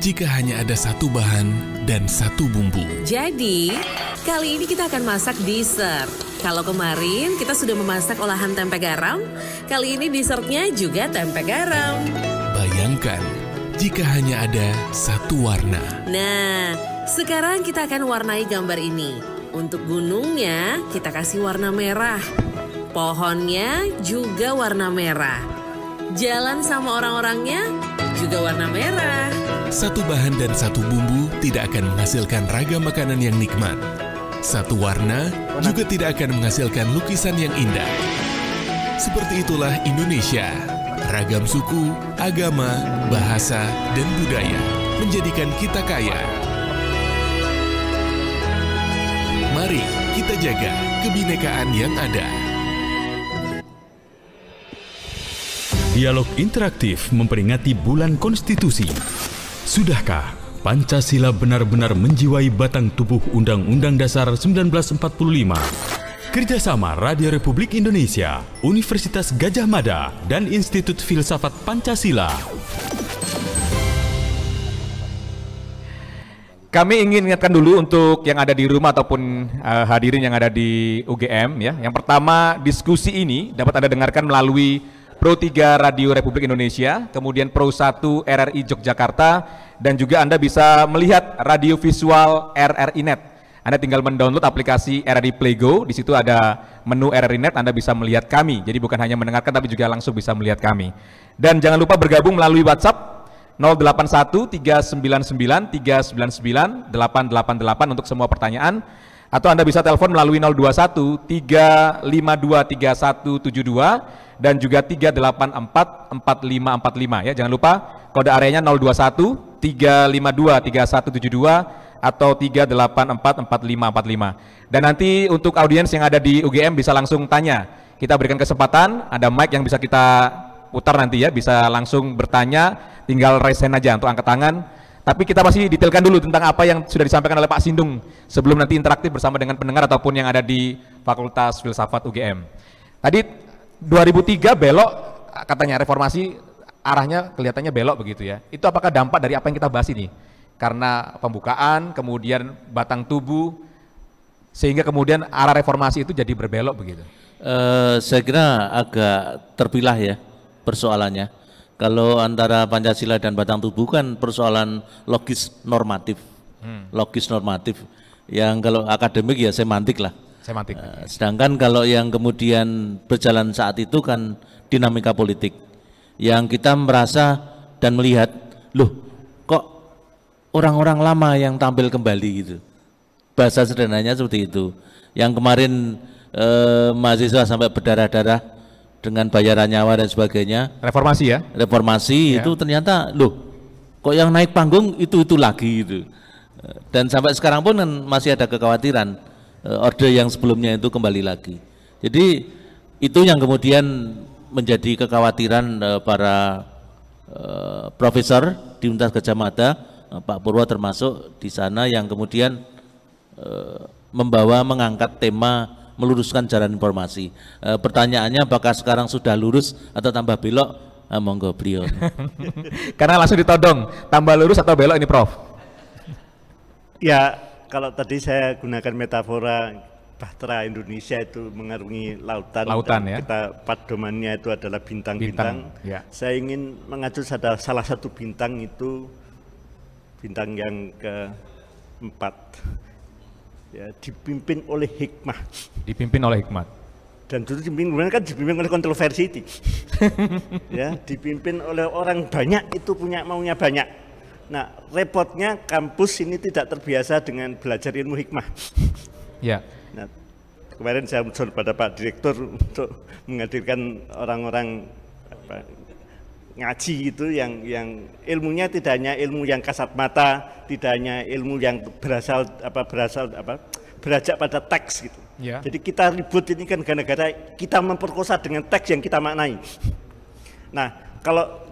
jika hanya ada satu bahan dan satu bumbu. Jadi, kali ini kita akan masak dessert. Kalau kemarin kita sudah memasak olahan tempe garam, kali ini dessertnya juga tempe garam. Bayangkan jika hanya ada satu warna. Nah, sekarang kita akan warnai gambar ini. Untuk gunungnya kita kasih warna merah. Pohonnya juga warna merah. Jalan sama orang-orangnya juga warna merah. Satu bahan dan satu bumbu tidak akan menghasilkan ragam makanan yang nikmat. Satu warna juga tidak akan menghasilkan lukisan yang indah. Seperti itulah Indonesia. Ragam suku, agama, bahasa, dan budaya menjadikan kita kaya. Mari kita jaga kebinekaan yang ada. Dialog interaktif memperingati Bulan Konstitusi. Sudahkah Pancasila benar-benar menjiwai batang tubuh Undang-Undang Dasar 1945? Kerjasama Radio Republik Indonesia, Universitas Gadjah Mada, dan Institut Filsafat Pancasila. Kami ingin ingatkan dulu untuk yang ada di rumah ataupun hadirin yang ada di UGM ya. Yang pertama, diskusi ini dapat Anda dengarkan melalui Pro 3 Radio Republik Indonesia, kemudian Pro 1 RRI Yogyakarta, dan juga Anda bisa melihat radio visual RRI Net. Anda tinggal mendownload aplikasi RRI Playgo, di situ ada menu RRI Net, Anda bisa melihat kami. Jadi bukan hanya mendengarkan tapi juga langsung bisa melihat kami. Dan jangan lupa bergabung melalui WhatsApp 081-399-399-888 untuk semua pertanyaan, atau Anda bisa telepon melalui 021-352-3172 dan juga 384-4545 ya. Jangan lupa kode areanya 021-352-3172 atau 384-4545. Dan nanti untuk audiens yang ada di UGM bisa langsung tanya. Kita berikan kesempatan, ada mic yang bisa kita putar nanti ya, bisa langsung bertanya, tinggal raise hand aja untuk angkat tangan. Tapi kita masih detailkan dulu tentang apa yang sudah disampaikan oleh Pak Sindung sebelum nanti interaktif bersama dengan pendengar ataupun yang ada di Fakultas Filsafat UGM. Tadi 2003 belok, katanya reformasi arahnya kelihatannya belok begitu ya. Itu apakah dampak dari apa yang kita bahas ini? Karena pembukaan, kemudian batang tubuh, sehingga kemudian arah reformasi itu jadi berbelok begitu. Saya kira agak terpilah ya persoalannya. Kalau antara Pancasila dan batang tubuh kan persoalan logis normatif, logis normatif. Yang kalau akademik ya semantik lah. Semantik. Sedangkan kalau yang kemudian berjalan saat itu kan dinamika politik. Yang kita merasa dan melihat, loh kok orang-orang lama yang tampil kembali gitu. Bahasa sederhananya seperti itu. Yang kemarin mahasiswa sampai berdarah-darah dengan bayaran nyawa dan sebagainya. Reformasi ya? Reformasi itu ternyata loh, kok yang naik panggung itu lagi gitu. Dan sampai sekarang pun masih ada kekhawatiran orde yang sebelumnya itu kembali lagi. Jadi itu yang kemudian menjadi kekhawatiran para profesor di Universitas Gadjah Mada, Pak Purwo termasuk di sana, yang kemudian mengangkat tema meluruskan jalan informasi. Pertanyaannya apakah sekarang sudah lurus atau tambah belok? Monggo beliau. Karena langsung ditodong, tambah lurus atau belok ini Prof? Ya, kalau tadi saya gunakan metafora bahtera Indonesia itu mengarungi lautan ya. Kita padomannya itu adalah bintang-bintang. Ya. Saya ingin mengacu pada salah satu bintang itu, bintang yang keempat. Ya, dipimpin oleh hikmah. Dipimpin oleh hikmat. Dan dulu dipimpin oleh kontroversi itu. Ya, dipimpin oleh orang banyak, itu maunya banyak. Nah, repotnya kampus ini tidak terbiasa dengan belajar ilmu hikmah. Ya. Nah, kemarin saya usul pada Pak Direktur untuk menghadirkan orang-orang ngaji itu yang ilmunya tidak hanya ilmu yang kasat mata, tidak hanya ilmu yang beranjak pada teks gitu. Ya. Jadi kita ribut ini kan gara-gara kita memperkosa dengan teks yang kita maknai. Nah, kalau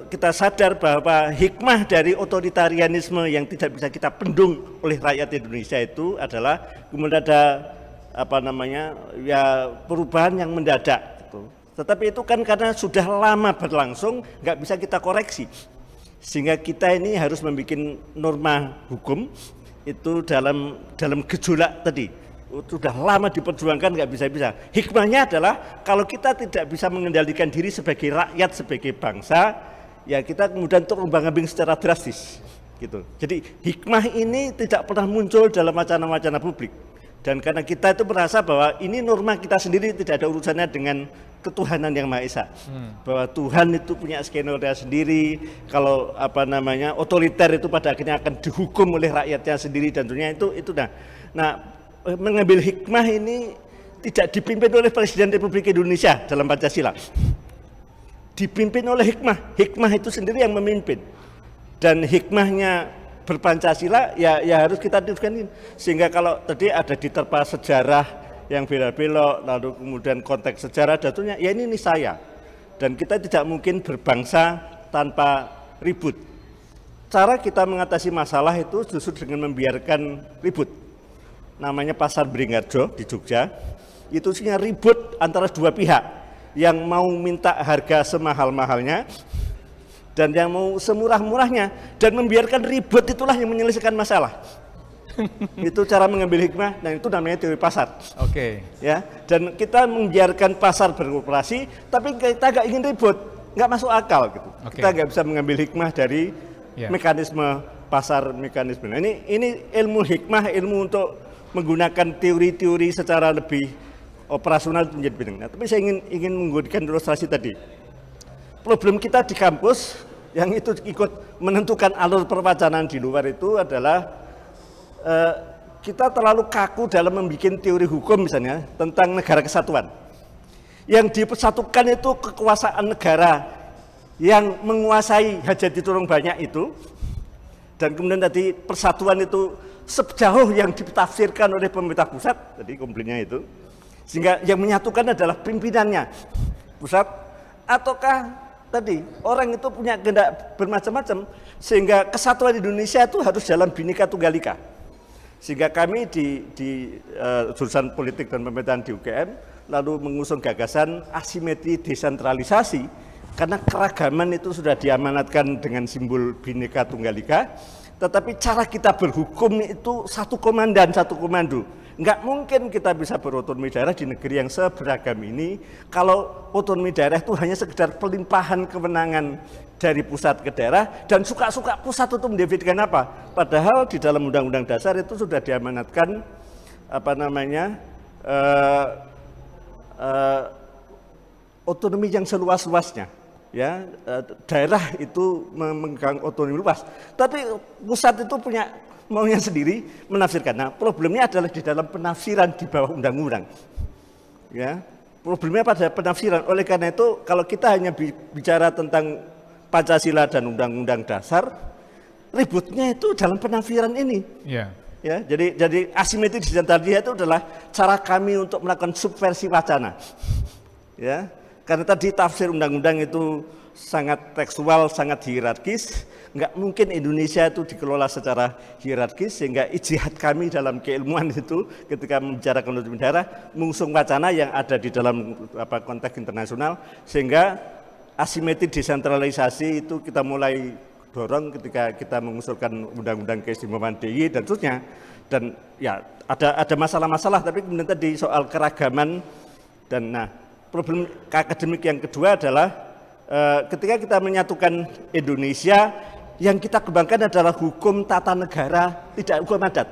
kita sadar bahwa hikmah dari otoritarianisme yang tidak bisa kita bendung oleh rakyat Indonesia itu adalah kemudian ada perubahan yang mendadak gitu. Tetapi itu kan karena sudah lama berlangsung, nggak bisa kita koreksi. Sehingga kita ini harus membuat norma hukum itu dalam gejolak tadi. Sudah lama diperjuangkan, nggak bisa-bisa. Hikmahnya adalah kalau kita tidak bisa mengendalikan diri sebagai rakyat, sebagai bangsa, ya kita kemudian terombang-ambing secara drastis. Gitu. Jadi hikmah ini tidak pernah muncul dalam wacana-wacana publik. Dan karena kita itu merasa bahwa ini norma kita sendiri, tidak ada urusannya dengan ketuhanan yang Maha Esa. Bahwa Tuhan itu punya skenario sendiri, kalau otoriter itu pada akhirnya akan dihukum oleh rakyatnya sendiri, dan tentunya itu nah mengambil hikmah ini tidak dipimpin oleh Presiden Republik Indonesia dalam Pancasila. Dipimpin oleh hikmah itu sendiri yang memimpin. Dan hikmahnya berpancasila ya harus kita teruskan ini. Sehingga kalau tadi ada diterpa sejarah yang belok-belok, lalu kemudian konteks sejarah jatuhnya, ya ini saya. Dan kita tidak mungkin berbangsa tanpa ribut. Cara kita mengatasi masalah itu justru dengan membiarkan ribut. Namanya Pasar Beringharjo di Jogja, itu isinya ribut antara dua pihak. Yang mau minta harga semahal-mahalnya, dan yang mau semurah-murahnya, dan membiarkan ribut itulah yang menyelesaikan masalah. Itu cara mengambil hikmah, dan itu namanya teori pasar. Oke. Ya, dan kita membiarkan pasar beroperasi, tapi kita nggak ingin ribut, nggak masuk akal gitu. Kita nggak bisa mengambil hikmah dari mekanisme pasar, mekanisme. Nah, ini ilmu hikmah, ilmu untuk menggunakan teori-teori secara lebih operasional menjadi penting. Nah, tapi saya ingin menggunakan ilustrasi tadi. Problem kita di kampus yang itu ikut menentukan alur perwacanaan di luar itu adalah kita terlalu kaku dalam membuat teori hukum misalnya tentang negara kesatuan. Yang dipersatukan itu kekuasaan negara yang menguasai hajat diturung banyak itu, dan kemudian tadi persatuan itu sejauh yang ditafsirkan oleh pemerintah pusat, tadi komplainnya itu, sehingga yang menyatukan adalah pimpinannya pusat, ataukah tadi orang itu punya kehendak bermacam-macam, sehingga kesatuan Indonesia itu harus dalam Bhinneka Tunggal Ika. Sehingga kami di jurusan politik dan pemerintahan di UGM lalu mengusung gagasan asimetri desentralisasi, karena keragaman itu sudah diamanatkan dengan simbol Bhinneka Tunggal Ika. Tetapi cara kita berhukum itu satu komandan, satu komando. Enggak mungkin kita bisa berotonomi daerah di negeri yang seberagam ini kalau otonomi daerah itu hanya sekedar pelimpahan kewenangan dari pusat ke daerah, dan suka-suka pusat itu mendefinisikan apa. Padahal di dalam Undang-Undang Dasar itu sudah diamanatkan otonomi yang seluas-luasnya. ya daerah itu memegang otonomi luas, tapi pusat itu punya maunya sendiri menafsirkan. Nah, problemnya adalah di dalam penafsiran di bawah undang-undang. Ya, problemnya pada penafsiran. Oleh karena itu, kalau kita hanya bicara tentang Pancasila dan Undang-Undang Dasar, ributnya itu dalam penafsiran ini. Yeah. Ya, jadi asimetri di antara dia itu adalah cara kami untuk melakukan subversi wacana. Ya, karena tadi tafsir undang-undang itu sangat tekstual, sangat hierarkis. Nggak mungkin Indonesia itu dikelola secara hierarkis, sehingga ijtihad kami dalam keilmuan itu ketika membicarakan otonomi daerah mengusung wacana yang ada di dalam konteks internasional, sehingga asimetri desentralisasi itu kita mulai dorong ketika kita mengusulkan undang-undang keistimewaan DIY dan seterusnya. Dan ya ada masalah-masalah, tapi kemudian tadi soal keragaman. Dan nah, problem akademik yang kedua adalah ketika kita menyatukan Indonesia, yang kita kembangkan adalah hukum tata negara, tidak hukum adat.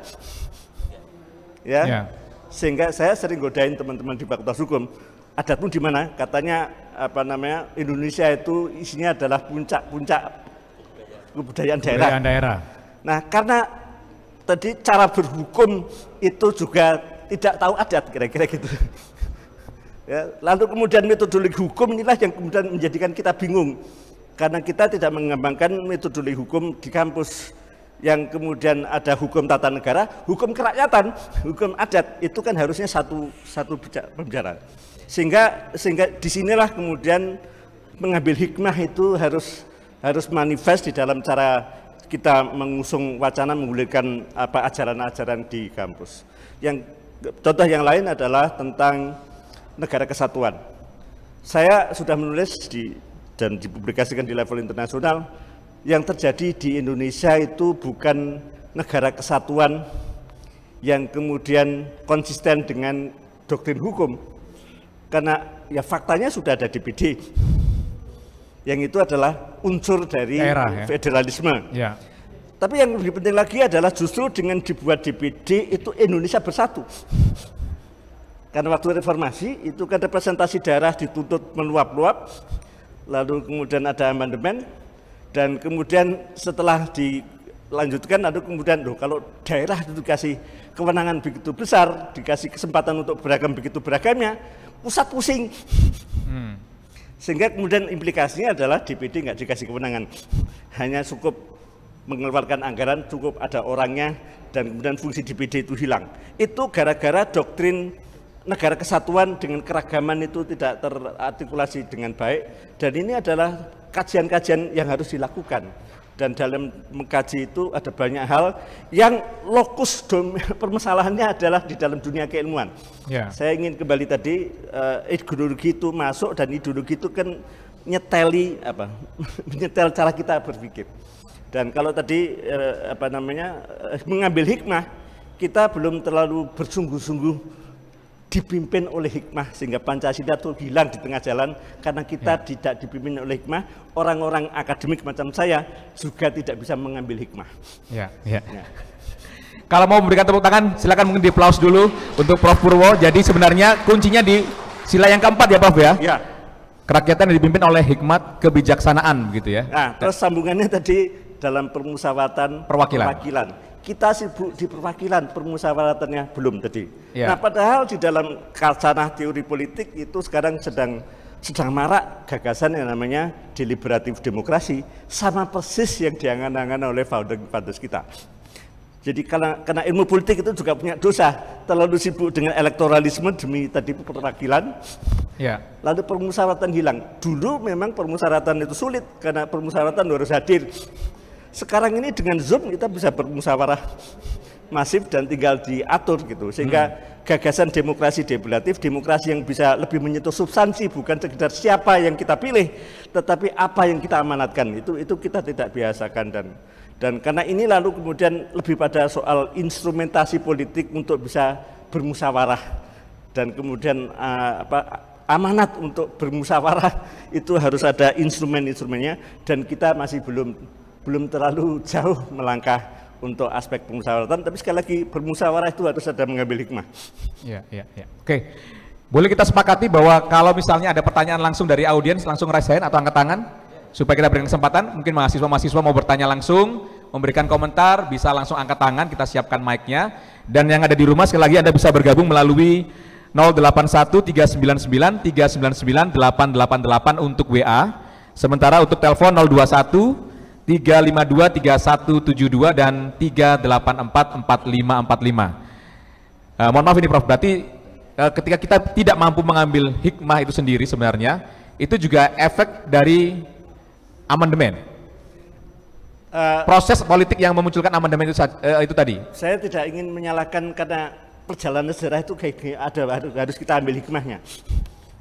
Ya. Sehingga saya sering godain teman-teman di Fakultas Hukum, adatmu di mana? Katanya Indonesia itu isinya adalah puncak-puncak kebudayaan daerah. Nah, karena tadi cara berhukum itu juga tidak tahu adat, kira-kira gitu. Ya, lalu kemudian metodologi hukum inilah yang kemudian menjadikan kita bingung, karena kita tidak mengembangkan metodologi hukum di kampus, yang kemudian ada hukum tata negara, hukum kerakyatan, hukum adat, itu kan harusnya satu pembicaraan. Sehingga disinilah kemudian mengambil hikmah itu harus manifest di dalam cara kita mengusung wacana menggulirkan ajaran-ajaran di kampus. Yang contoh yang lain adalah tentang negara kesatuan. Saya sudah menulis dan dipublikasikan di level internasional, yang terjadi di Indonesia itu bukan negara kesatuan yang kemudian konsisten dengan doktrin hukum, karena ya faktanya sudah ada DPD. Yang itu adalah unsur dari federalisme. Ya. Tapi yang lebih penting lagi adalah justru dengan dibuat DPD itu Indonesia bersatu. Karena waktu reformasi itu kan representasi daerah dituntut meluap-luap, lalu kemudian ada amandemen, dan kemudian setelah dilanjutkan, lalu kemudian kalau daerah itu dikasih kewenangan begitu besar, dikasih kesempatan untuk beragam begitu beragamnya, pusat pusing. Sehingga kemudian implikasinya adalah DPD nggak dikasih kewenangan, hanya cukup mengeluarkan anggaran, cukup ada orangnya, dan kemudian fungsi DPD itu hilang. Itu gara-gara doktrin negara kesatuan dengan keragaman itu tidak terartikulasi dengan baik, dan ini adalah kajian-kajian yang harus dilakukan. Dan dalam mengkaji itu ada banyak hal yang lokus permasalahannya adalah di dalam dunia keilmuan. Ya. Saya ingin kembali tadi, ideologi itu masuk, dan ideologi itu kan menyetel cara kita berpikir. Dan kalau tadi mengambil hikmah, kita belum terlalu bersungguh-sungguh dipimpin oleh hikmah, sehingga Pancasila itu hilang di tengah jalan karena kita tidak dipimpin oleh hikmah. Orang-orang akademik macam saya juga tidak bisa mengambil hikmah. Ya. Kalau mau memberikan tepuk tangan, silakan mungkin di aplaus dulu untuk Prof. Purwo. Jadi sebenarnya kuncinya di sila yang keempat ya, Prof ya. Ya. Kerakyatan yang dipimpin oleh hikmat kebijaksanaan, gitu ya. Nah, terus sambungannya tadi dalam permusyawaratan perwakilan. Kita sibuk di perwakilan, permusyawaratannya belum tadi. Ya. Nah, padahal di dalam kalsanah teori politik itu sekarang sedang marak gagasan yang namanya deliberatif demokrasi, sama persis yang diangan-angan oleh founders kita. Jadi karena ilmu politik itu juga punya dosa, terlalu sibuk dengan elektoralisme demi tadi perwakilan. Ya. Lalu permusyawaratan hilang. Dulu memang permusyawaratan itu sulit karena permusyawaratan harus hadir. Sekarang ini dengan Zoom kita bisa bermusyawarah masif dan tinggal diatur gitu, sehingga gagasan demokrasi deliberatif, demokrasi yang bisa lebih menyentuh substansi, bukan sekedar siapa yang kita pilih, tetapi apa yang kita amanatkan, itu kita tidak biasakan. Dan karena ini lalu kemudian lebih pada soal instrumentasi politik untuk bisa bermusyawarah, dan kemudian amanat untuk bermusyawarah itu harus ada instrumen-instrumennya, dan kita masih belum terlalu jauh melangkah untuk aspek permusyawaratan, tapi sekali lagi bermusyawarah itu harus ada mengambil hikmah. Ya. Oke. Boleh kita sepakati bahwa kalau misalnya ada pertanyaan langsung dari audiens, langsung raise hand atau angkat tangan, supaya kita berikan kesempatan, mungkin mahasiswa-mahasiswa mau bertanya langsung, memberikan komentar, bisa langsung angkat tangan, kita siapkan mic-nya. Dan yang ada di rumah, sekali lagi Anda bisa bergabung melalui 081 399 399 888 untuk WA. Sementara untuk telepon 021 352 3172 dan 384 4545. Mohon maaf ini Prof, berarti ketika kita tidak mampu mengambil hikmah itu sendiri sebenarnya, itu juga efek dari amandemen. Proses politik yang memunculkan amandemen itu tadi. Saya tidak ingin menyalahkan karena perjalanan sejarah itu harus kita ambil hikmahnya.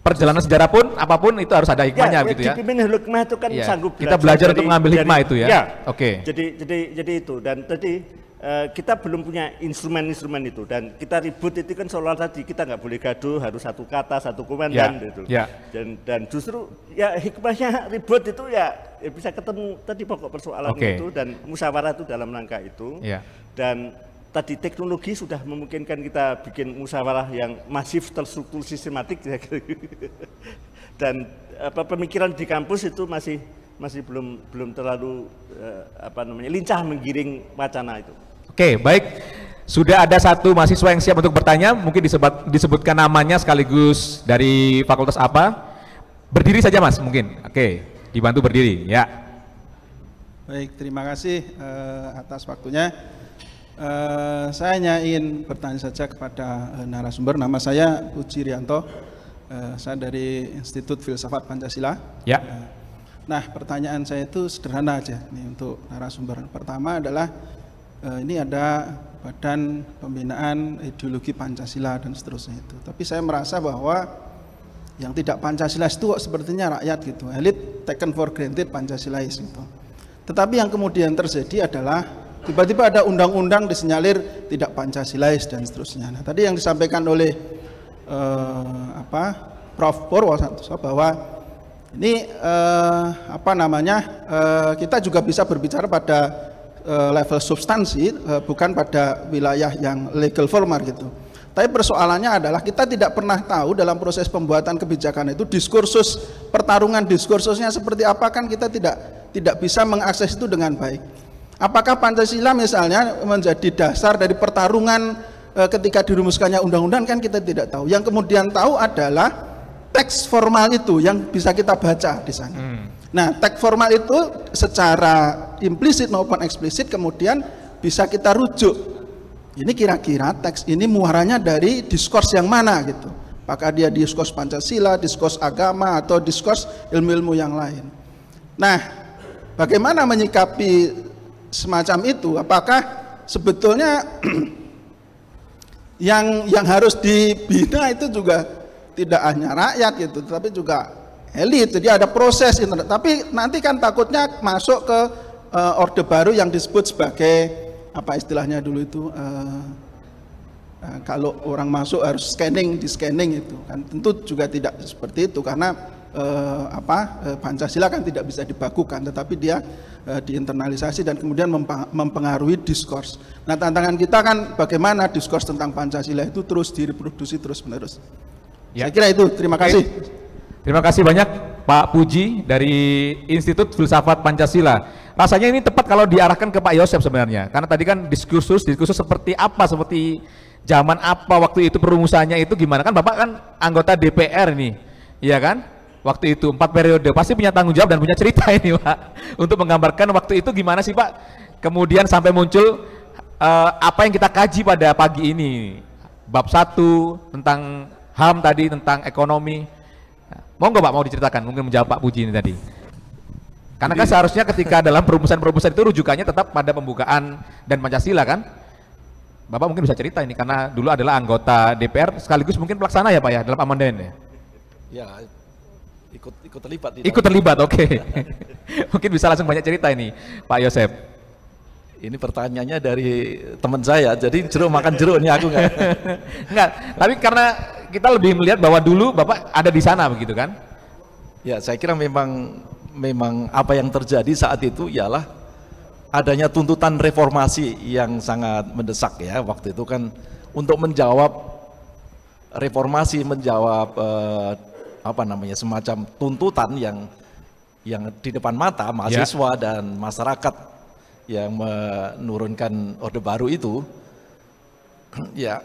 Perjalanan sejarah pun apapun itu harus ada hikmahnya gitu ya. Dipimpin hikmah itu kan sanggup kita belajar untuk mengambil hikmah itu ya. Oke. Jadi itu dan tadi kita belum punya instrumen-instrumen itu dan kita ribut itu kan soal tadi kita nggak boleh gaduh, harus satu kata satu komandan gitu. Dan justru ya hikmahnya ribut itu ya bisa ketemu tadi pokok persoalan itu dan musyawarah itu dalam rangka itu. Dan tadi teknologi sudah memungkinkan kita bikin musyawarah yang masif, terstruktur, sistematik dan pemikiran di kampus itu masih belum terlalu lincah menggiring wacana itu. Oke, baik. Sudah ada satu mahasiswa yang siap untuk bertanya, mungkin disebutkan namanya sekaligus dari fakultas apa. Berdiri saja Mas, mungkin. Oke, dibantu berdiri, ya. Baik, terima kasih atas waktunya. Saya hanya ingin bertanya saja kepada narasumber. Nama saya Puji Rianto, saya dari Institut Filsafat Pancasila. Ya. Nah, pertanyaan saya itu sederhana aja nih untuk narasumber. Pertama adalah ini ada Badan Pembinaan Ideologi Pancasila dan seterusnya itu. Tapi saya merasa bahwa yang tidak Pancasilais itu sepertinya rakyat gitu, elit taken for granted Pancasilais gitu. Tetapi yang kemudian terjadi adalah tiba-tiba ada undang-undang disenyalir tidak Pancasilais dan seterusnya. Nah, tadi yang disampaikan oleh Prof. Purwosantoso bahwa ini kita juga bisa berbicara pada level substansi, bukan pada wilayah yang legal formal gitu. Tapi persoalannya adalah kita tidak pernah tahu dalam proses pembuatan kebijakan itu diskursus pertarungan diskursusnya seperti apa, kan kita tidak bisa mengakses itu dengan baik. Apakah Pancasila misalnya menjadi dasar dari pertarungan ketika dirumuskannya undang-undang, kan kita tidak tahu. Yang kemudian tahu adalah teks formal itu yang bisa kita baca di sana. Nah, teks formal itu secara implisit maupun eksplisit kemudian bisa kita rujuk. Ini kira-kira teks ini muaranya dari diskurs yang mana gitu. Apakah dia diskurs Pancasila, diskurs agama, atau diskurs ilmu-ilmu yang lain. Nah, bagaimana menyikapi semacam itu? Apakah sebetulnya yang harus dibina itu juga tidak hanya rakyat gitu, tapi juga elit. Jadi ada proses internet. Tapi nanti kan takutnya masuk ke orde baru yang disebut sebagai apa istilahnya dulu itu, kalau orang masuk harus scanning, di scanning itu kan tentu juga tidak seperti itu karena Pancasila kan tidak bisa dibakukan, tetapi dia diinternalisasi dan kemudian mempengaruhi diskurs. Nah, tantangan kita kan bagaimana diskurs tentang Pancasila itu terus direproduksi terus menerus. Saya kira itu. Terima kasih. Terima kasih banyak Pak Puji dari Institut Filsafat Pancasila. Rasanya ini tepat kalau diarahkan ke Pak Yosef sebenarnya, karena tadi kan diskursus seperti apa, seperti zaman apa waktu itu perumusannya itu gimana, kan Bapak kan anggota DPR ini, iya kan? Waktu itu 4 periode, pasti punya tanggung jawab dan punya cerita ini Pak, untuk menggambarkan waktu itu gimana sih Pak, kemudian sampai muncul apa yang kita kaji pada pagi ini, bab 1 tentang HAM tadi, tentang ekonomi. Monggo Pak, mau diceritakan, mungkin menjawab Pak Puji ini tadi. Karena kan seharusnya ketika dalam perumusan-perumusan itu rujukannya tetap pada pembukaan dan Pancasila kan. Bapak mungkin bisa cerita ini karena dulu adalah anggota DPR sekaligus mungkin pelaksana ya Pak ya dalam amandemen ya. Ya, ikut terlibat. Ikut terlibat, oke. Mungkin bisa langsung banyak cerita ini Pak Yosef. Ini pertanyaannya dari teman saya, jadi jeruk makan jeruk ini aku enggak. Enggak, tapi karena kita lebih melihat bahwa dulu Bapak ada di sana begitu kan? Ya, saya kira memang apa yang terjadi saat itu ialah adanya tuntutan reformasi yang sangat mendesak ya waktu itu kan, untuk menjawab reformasi menjawab semacam tuntutan yang di depan mata mahasiswa dan masyarakat yang menurunkan Orde Baru itu, ya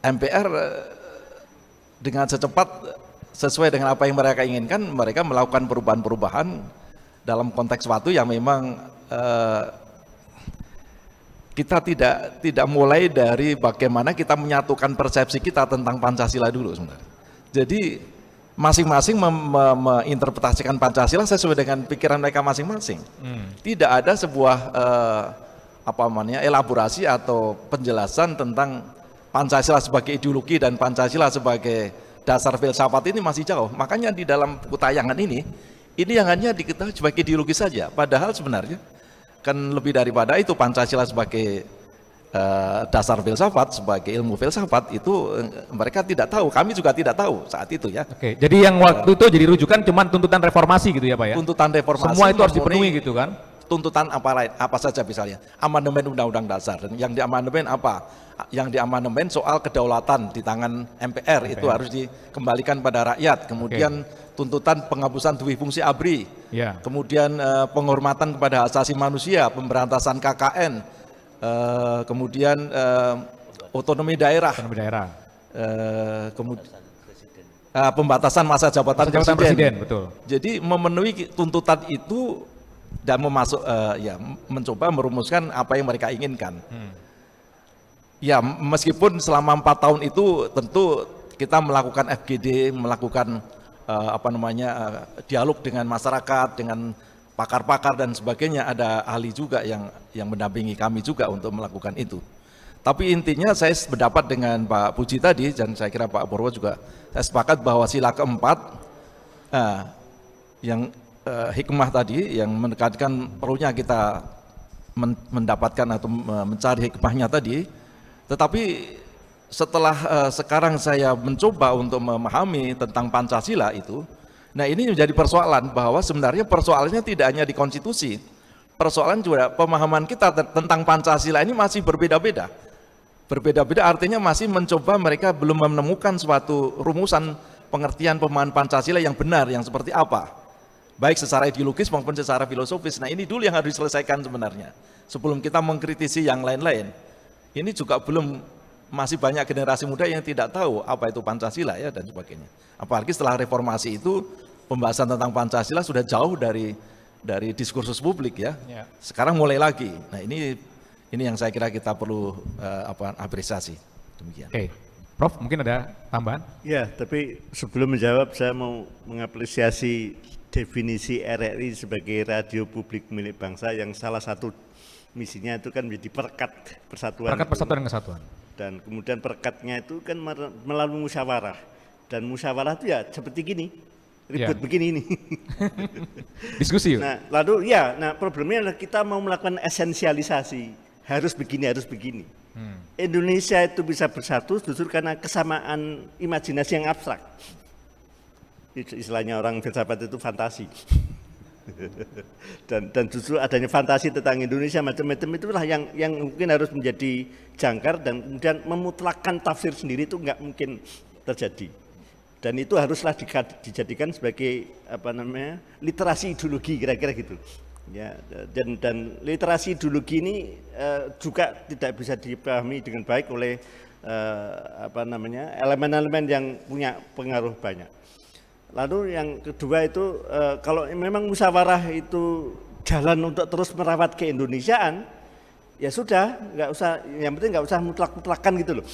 MPR dengan secepat sesuai dengan apa yang mereka inginkan, mereka melakukan perubahan-perubahan dalam konteks waktu yang memang kita tidak mulai dari bagaimana kita menyatukan persepsi kita tentang Pancasila dulu sebenarnya. Jadi masing-masing menginterpretasikan Pancasila sesuai dengan pikiran mereka masing-masing. Tidak ada sebuah elaborasi atau penjelasan tentang Pancasila sebagai ideologi dan Pancasila sebagai dasar filsafat ini masih jauh. Makanya di dalam buku tayangan ini yang hanya diketahui sebagai ideologi saja. Padahal sebenarnya kan lebih daripada itu. Pancasila sebagai dasar filsafat, sebagai ilmu filsafat itu mereka tidak tahu, kami juga tidak tahu saat itu ya. Oke, jadi yang waktu itu jadi rujukan cuman tuntutan reformasi gitu ya Pak ya? Tuntutan reformasi. Semua itu harus dipenuhi gitu kan? Tuntutan apa saja misalnya, amandemen Undang-Undang Dasar, dan yang diamandemen apa? Yang diamandemen soal kedaulatan di tangan MPR, itu harus dikembalikan pada rakyat. Kemudian tuntutan penghapusan dui fungsi ABRI, kemudian penghormatan kepada hak asasi manusia, pemberantasan KKN, kemudian otonomi daerah, kemudian pembatasan masa jabatan presiden. Betul. Jadi memenuhi tuntutan itu dan mencoba merumuskan apa yang mereka inginkan. Ya, meskipun selama 4 tahun itu tentu kita melakukan FGD, melakukan dialog dengan masyarakat, dengan pakar-pakar dan sebagainya, ada ahli juga yang mendampingi kami juga untuk melakukan itu. Tapi intinya saya berdapat dengan Pak Puji tadi, dan saya kira Pak Purwo juga, saya sepakat bahwa sila keempat yang hikmah tadi, yang menekankan perlunya kita mendapatkan atau mencari hikmahnya tadi. Tetapi setelah sekarang saya mencoba untuk memahami tentang Pancasila itu, nah ini menjadi persoalan bahwa sebenarnya persoalannya tidak hanya di konstitusi, persoalan juga pemahaman kita tentang Pancasila ini masih berbeda-beda. Berbeda-beda artinya masih mencoba, mereka belum menemukan suatu rumusan pengertian pemahaman Pancasila yang benar, yang seperti apa, baik secara ideologis maupun secara filosofis. Nah ini dulu yang harus diselesaikan sebenarnya, sebelum kita mengkritisi yang lain-lain. Ini juga masih banyak generasi muda yang tidak tahu apa itu Pancasila ya dan sebagainya. Apalagi setelah reformasi itu, pembahasan tentang Pancasila sudah jauh dari diskursus publik ya. Sekarang mulai lagi. Nah ini yang saya kira kita perlu apresiasi. Demikian. Oke, Prof mungkin ada tambahan? Ya, tapi sebelum menjawab saya mau mengapresiasi definisi RRI sebagai radio publik milik bangsa yang salah satu misinya itu kan menjadi perekat persatuan. Perekat persatuan dan kesatuan. Dan kemudian perekatnya itu kan melalui musyawarah. Dan musyawarah itu ya seperti gini, ribut begini ini. Diskusi. Nah, lalu problemnya adalah kita mau melakukan esensialisasi. Harus begini. Indonesia itu bisa bersatu justru karena kesamaan imajinasi yang abstrak. Istilahnya orang filsafat itu fantasi. dan justru adanya fantasi tentang Indonesia macam-macam itulah yang mungkin harus menjadi jangkar, dan kemudian memutlakkan tafsir sendiri itu nggak mungkin terjadi. Dan itu haruslah dijadikan sebagai literasi ideologi kira-kira gitu. Ya, dan literasi ideologi ini juga tidak bisa dipahami dengan baik oleh elemen-elemen yang punya pengaruh banyak. Lalu yang kedua itu kalau memang musyawarah itu jalan untuk terus merawat keindonesiaan, ya sudah, nggak usah, yang penting nggak usah mutlak-mutlakan gitu loh.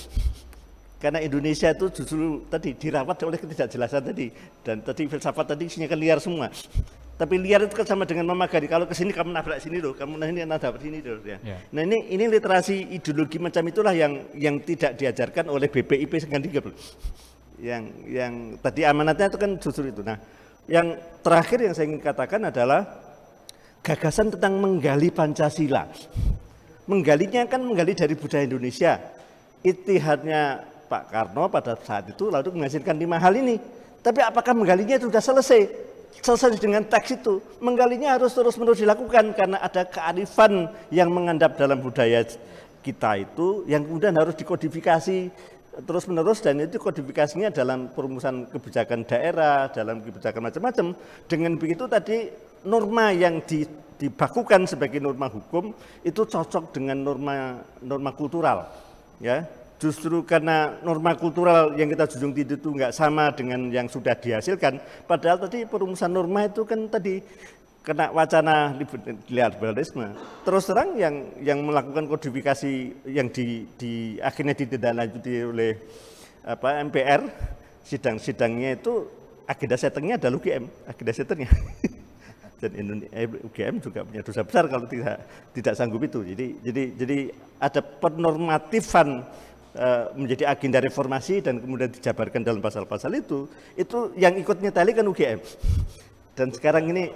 Karena Indonesia itu justru tadi dirawat oleh ketidakjelasan tadi, dan tadi filsafat tadi isinya kan liar semua. Tapi liar itu kan sama dengan memagari. Kalau ke sini kamu nabrak sini loh, kamu ini nabrak sini loh. Ya. Nah ini literasi ideologi macam itulah yang tidak diajarkan oleh BPIP Sekandikap loh. Yang tadi amanatnya itu kan justru itu. Nah, yang terakhir yang saya ingin katakan adalah gagasan tentang menggali Pancasila. Menggalinya kan menggali dari budaya Indonesia. Itihadnya Pak Karno pada saat itu lalu menghasilkan 5 hal ini. Tapi apakah menggalinya itu sudah selesai? Selesai dengan teks itu. Menggalinya harus terus-menerus dilakukan karena ada kearifan yang mengendap dalam budaya kita itu yang kemudian harus dikodifikasi terus-menerus, dan itu kodifikasinya dalam perumusan kebijakan daerah, dalam kebijakan macam-macam. Dengan begitu tadi norma yang dibakukan sebagai norma hukum itu cocok dengan norma kultural, ya. Justru karena norma kultural yang kita junjung tinggi itu nggak sama dengan yang sudah dihasilkan, padahal tadi perumusan norma itu kan tadi kena wacana liberalisme. Terus terang yang melakukan kodifikasi yang akhirnya ditindaklanjuti oleh MPR, sidangnya itu agenda settingnya adalah UGM, agenda settingnya. Dan UGM juga punya dosa besar kalau tidak sanggup itu. Jadi ada penormatifan menjadi agenda reformasi dan kemudian dijabarkan dalam pasal-pasal itu yang ikut nyetali kan UGM. Dan sekarang ini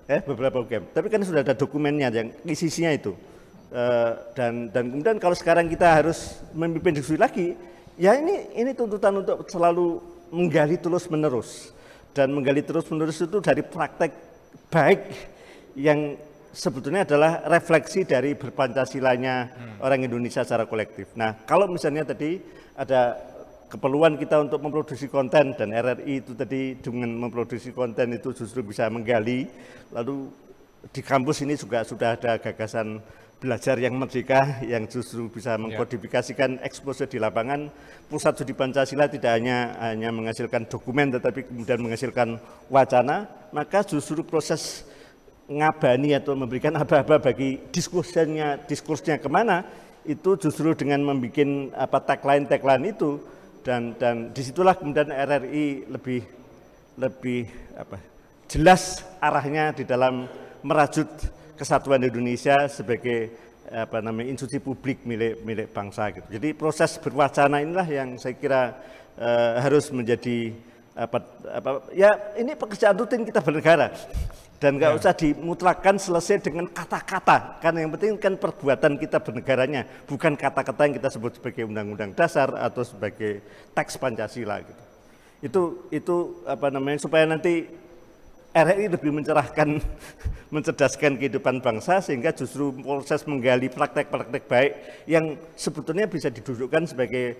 beberapa UGM, tapi kan sudah ada dokumennya yang isinya itu. Dan kemudian kalau sekarang kita harus memimpin diskusi lagi, ya ini tuntutan untuk selalu menggali terus-menerus. Dan menggali terus-menerus itu dari praktek baik yang sebetulnya adalah refleksi dari berpancasilanya orang Indonesia secara kolektif. Nah, kalau misalnya tadi ada keperluan kita untuk memproduksi konten, dan RRI itu tadi dengan memproduksi konten itu justru bisa menggali, lalu di kampus ini juga sudah ada gagasan belajar yang merdeka yang justru bisa mengkodifikasikan eksposure di lapangan. Pusat Studi Pancasila tidak hanya menghasilkan dokumen tetapi kemudian menghasilkan wacana, maka justru proses ngabani atau memberikan aba-aba bagi diskursnya kemana, itu justru dengan membuat tagline itu, dan disitulah kemudian RRI lebih jelas arahnya di dalam merajut kesatuan Indonesia sebagai institusi publik milik bangsa gitu. Jadi proses berwacana inilah yang saya kira harus menjadi ya ini pekerjaan rutin kita bernegara. Dan nggak usah dimutlakkan selesai dengan kata-kata, karena yang penting kan perbuatan kita bernegaranya, bukan kata-kata yang kita sebut sebagai undang-undang dasar atau sebagai teks Pancasila gitu. Itu supaya nanti RRI lebih mencerahkan, mencerdaskan kehidupan bangsa, sehingga justru proses menggali praktek-praktek baik yang sebetulnya bisa didudukkan sebagai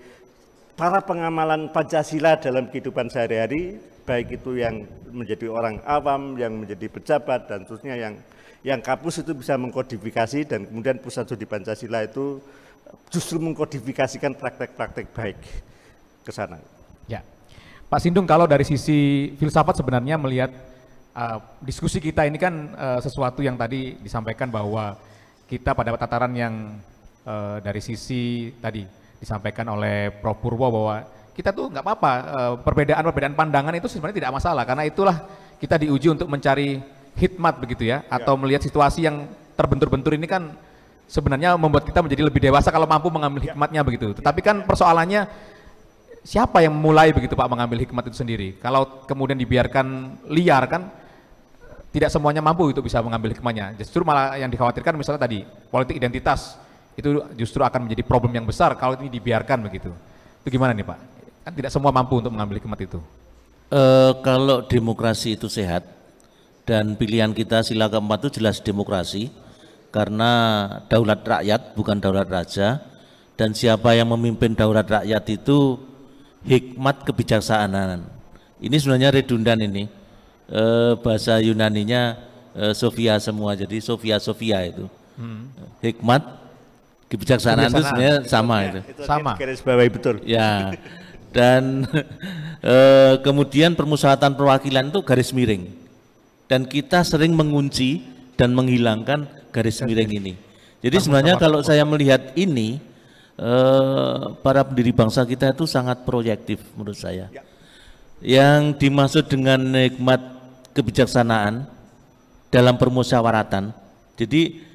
para pengamalan Pancasila dalam kehidupan sehari-hari, baik itu yang menjadi orang awam, yang menjadi pejabat, dan seterusnya yang kapus itu bisa mengkodifikasi, dan kemudian Pusat Studi Pancasila itu justru mengkodifikasikan praktek-praktek baik ke sana. Ya, Pak Sindung, kalau dari sisi filsafat sebenarnya melihat diskusi kita ini kan sesuatu yang tadi disampaikan bahwa kita pada tataran yang dari sisi tadi disampaikan oleh Prof. Purwo bahwa kita tuh nggak apa-apa, perbedaan pandangan itu sebenarnya tidak masalah, karena itulah kita diuji untuk mencari hikmat begitu ya, atau melihat situasi yang terbentur-bentur ini kan sebenarnya membuat kita menjadi lebih dewasa kalau mampu mengambil hikmatnya begitu. Tetapi kan persoalannya siapa yang mulai begitu Pak mengambil hikmat itu sendiri? Kalau kemudian dibiarkan liar kan tidak semuanya mampu itu bisa mengambil hikmatnya. Justru malah yang dikhawatirkan misalnya tadi politik identitas itu justru akan menjadi problem yang besar kalau ini dibiarkan begitu. Itu gimana nih Pak? Kan tidak semua mampu untuk mengambil hikmat itu. Kalau demokrasi itu sehat dan pilihan kita sila keempat itu jelas demokrasi, karena daulat rakyat bukan daulat raja, dan siapa yang memimpin daulat rakyat itu hikmat kebijaksanaan. Ini sebenarnya redundan ini, bahasa Yunaninya Sofia semua, jadi Sofia itu. Hikmat kebijaksanaan itu sebenarnya sama itu. Sama. Garis bawahi betul. Ya. Dan kemudian permusyawaratan perwakilan itu garis miring. Dan kita sering mengunci dan menghilangkan garis miring ini. Jadi sebenarnya kalau saya melihat ini, para pendiri bangsa kita itu sangat proyektif menurut saya. Yang dimaksud dengan hikmat kebijaksanaan dalam permusyawaratan. Jadi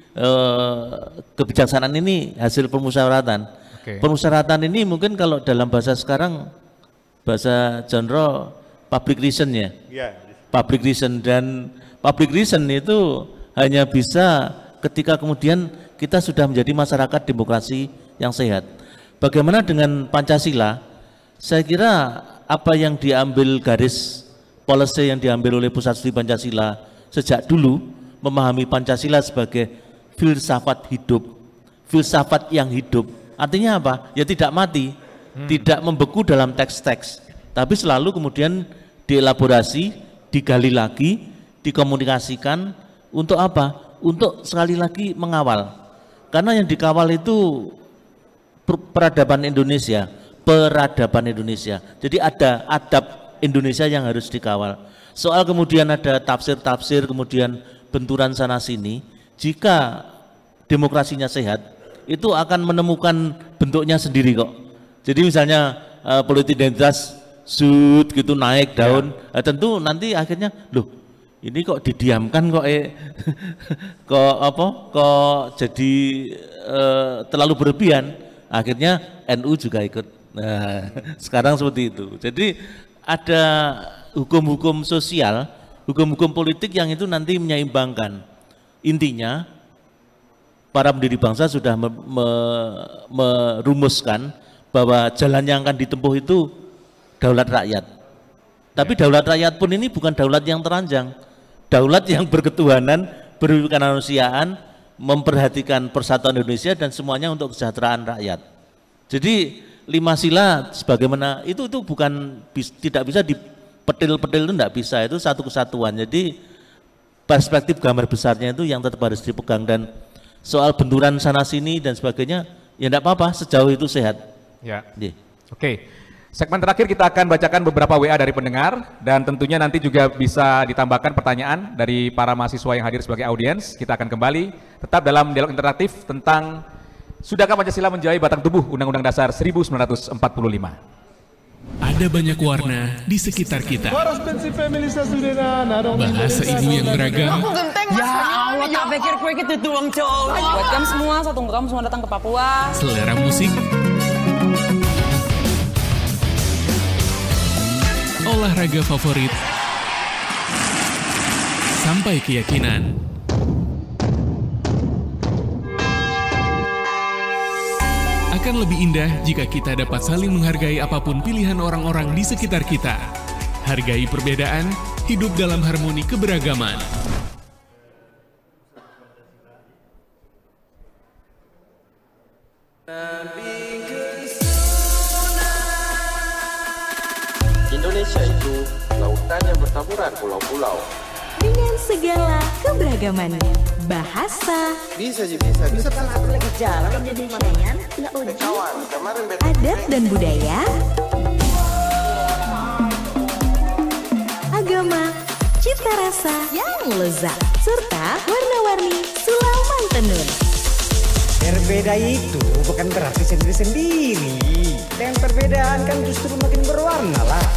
kebijaksanaan ini hasil permusyawaratan. Permusyawaratan ini mungkin kalau dalam bahasa sekarang, bahasa genre public reason ya. Public reason, dan public reason itu hanya bisa ketika kemudian kita sudah menjadi masyarakat demokrasi yang sehat. Bagaimana dengan Pancasila? Saya kira apa yang diambil garis policy yang diambil oleh Pusat Studi Pancasila sejak dulu, memahami Pancasila sebagai filsafat hidup, filsafat yang hidup. Artinya apa? Ya tidak mati. tidak membeku dalam teks-teks, tapi selalu kemudian dielaborasi, digali lagi, dikomunikasikan untuk apa? Untuk sekali lagi mengawal. Karena yang dikawal itu peradaban Indonesia, Jadi ada adab Indonesia yang harus dikawal. Soal kemudian ada tafsir-tafsir, kemudian benturan sana sini, jika demokrasinya sehat, itu akan menemukan bentuknya sendiri kok. Jadi misalnya politik identitas sud gitu naik daun, tentu nanti akhirnya loh ini kok didiamkan kok kok jadi terlalu berlebihan, akhirnya NU juga ikut. Nah, sekarang seperti itu. Jadi ada hukum-hukum sosial, hukum-hukum politik yang itu nanti menyeimbangkan. Intinya para pendiri bangsa sudah merumuskan bahwa jalan yang akan ditempuh itu daulat rakyat. Tapi daulat rakyat pun ini bukan daulat yang teranjang, daulat yang berketuhanan, berkemanusiaan, memperhatikan persatuan Indonesia dan semuanya untuk kesejahteraan rakyat. Jadi 5 sila sebagaimana itu bukan tidak bisa dipetil-petil, itu tidak bisa, itu satu kesatuan. Jadi perspektif gambar besarnya itu yang tetap harus dipegang, dan soal benturan sana sini dan sebagainya ya tidak apa-apa sejauh itu sehat. Ya. Oke. Segmen terakhir kita akan bacakan beberapa WA dari pendengar, dan tentunya nanti juga bisa ditambahkan pertanyaan dari para mahasiswa yang hadir sebagai audiens. Kita akan kembali tetap dalam dialog interaktif tentang sudahkah Pancasila menjadi batang tubuh Undang-Undang Dasar 1945. Ada banyak warna di sekitar kita. Bahasa ibu yang beragam. Ya Allah, tak pikir kue gitu doang cowok. Buat kamu semua, saya tunggu kamu semua datang ke Papua. Selera musik. Olahraga favorit. Sampai keyakinan. Akan lebih indah jika kita dapat saling menghargai apapun pilihan orang-orang di sekitar kita. Hargai perbedaan, hidup dalam harmoni keberagaman. Indonesia itu lautan yang bertaburan pulau-pulau. Dengan segala keberagamannya, bahasa, bisa kalau lagi jalan jadi mainan, adat dan budaya, agama, cita rasa yang lezat, serta warna-warni sulaman tenun. Berbeda itu bukan berarti sendiri-sendiri. Dengan perbedaan kan justru makin berwarna lah.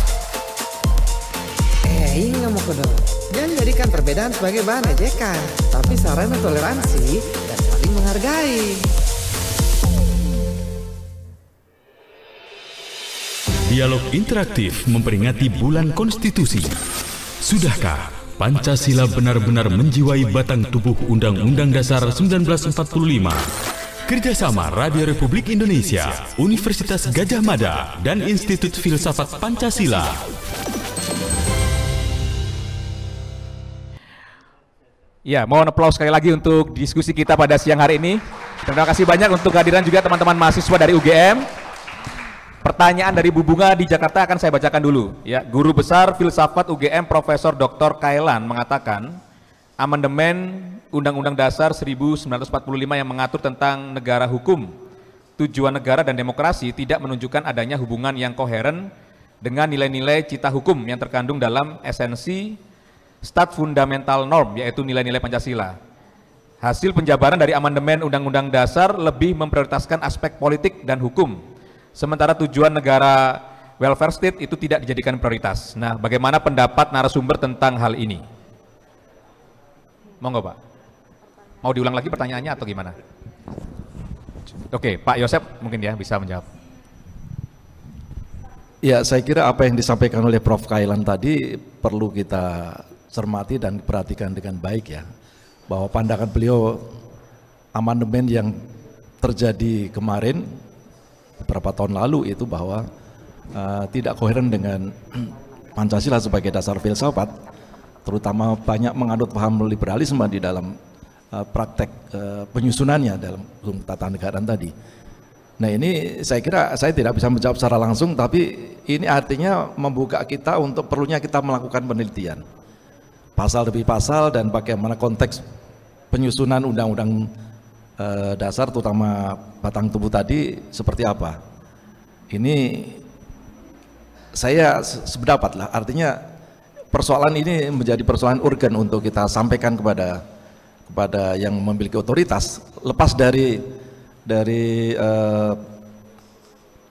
Ingat mau kedua. Jangan jadikan perbedaan sebagai bahan ejekan, tapi sarana toleransi dan saling menghargai. Dialog interaktif memperingati Bulan Konstitusi. Sudahkah Pancasila benar-benar menjiwai batang tubuh Undang-Undang Dasar 1945? Kerjasama Radio Republik Indonesia, Universitas Gadjah Mada, dan Institut Filsafat Pancasila. Ya, mohon aplaus sekali lagi untuk diskusi kita pada siang hari ini. Terima kasih banyak untuk kehadiran juga teman-teman mahasiswa dari UGM. Pertanyaan dari Bu Bunga di Jakarta akan saya bacakan dulu. Ya, Guru Besar Filsafat UGM Profesor Dr. Kailan mengatakan, amandemen Undang-Undang Dasar 1945 yang mengatur tentang negara hukum, tujuan negara dan demokrasi tidak menunjukkan adanya hubungan yang koheren dengan nilai-nilai cita hukum yang terkandung dalam esensi Stat Fundamental Norm, yaitu nilai-nilai Pancasila. Hasil penjabaran dari amandemen Undang-Undang Dasar lebih memprioritaskan aspek politik dan hukum, sementara tujuan negara welfare state itu tidak dijadikan prioritas. Nah, bagaimana pendapat narasumber tentang hal ini? Monggo Pak. Mau diulang lagi pertanyaannya atau gimana? Oke, Pak Yosep mungkin ya bisa menjawab. Ya, saya kira apa yang disampaikan oleh Prof. Kailan tadi perlu kita cermati dan perhatikan dengan baik ya, bahwa pandangan beliau amandemen yang terjadi kemarin beberapa tahun lalu itu bahwa tidak koheren dengan Pancasila sebagai dasar filsafat, terutama banyak menganut paham liberalisme di dalam praktek penyusunannya dalam hukum tata negara tadi. Nah ini saya kira saya tidak bisa menjawab secara langsung, tapi ini artinya membuka kita untuk perlunya kita melakukan penelitian pasal demi pasal dan bagaimana konteks penyusunan undang-undang dasar terutama batang tubuh tadi seperti apa. Ini saya sependapat lah, artinya persoalan ini menjadi persoalan urgen untuk kita sampaikan kepada yang memiliki otoritas, lepas dari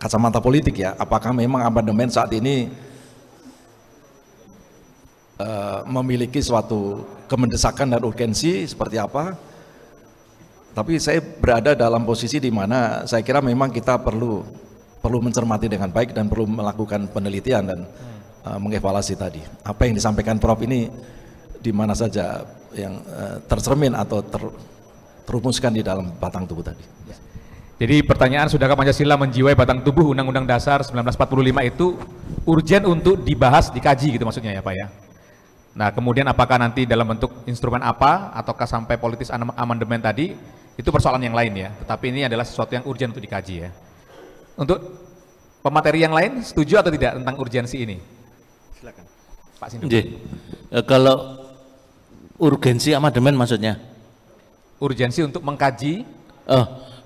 kacamata politik ya, apakah memang amandemen saat ini memiliki suatu kemendesakan dan urgensi seperti apa. Tapi saya berada dalam posisi di mana saya kira memang kita perlu mencermati dengan baik dan perlu melakukan penelitian dan mengevaluasi tadi. Apa yang disampaikan Prof ini di mana saja yang tercermin atau terumuskan di dalam batang tubuh tadi. Jadi pertanyaan, sudahkah Pancasila menjiwai batang tubuh Undang-Undang Dasar 1945 itu urgen untuk dibahas, dikaji gitu maksudnya ya Pak ya? Nah kemudian apakah nanti dalam bentuk instrumen apa ataukah sampai politis amandemen tadi, itu persoalan yang lain ya, tetapi ini adalah sesuatu yang urgen untuk dikaji ya. Untuk pemateri yang lain setuju atau tidak tentang urgensi ini? Silakan Pak Sindu. Kalau urgensi amandemen maksudnya? Urgensi untuk mengkaji?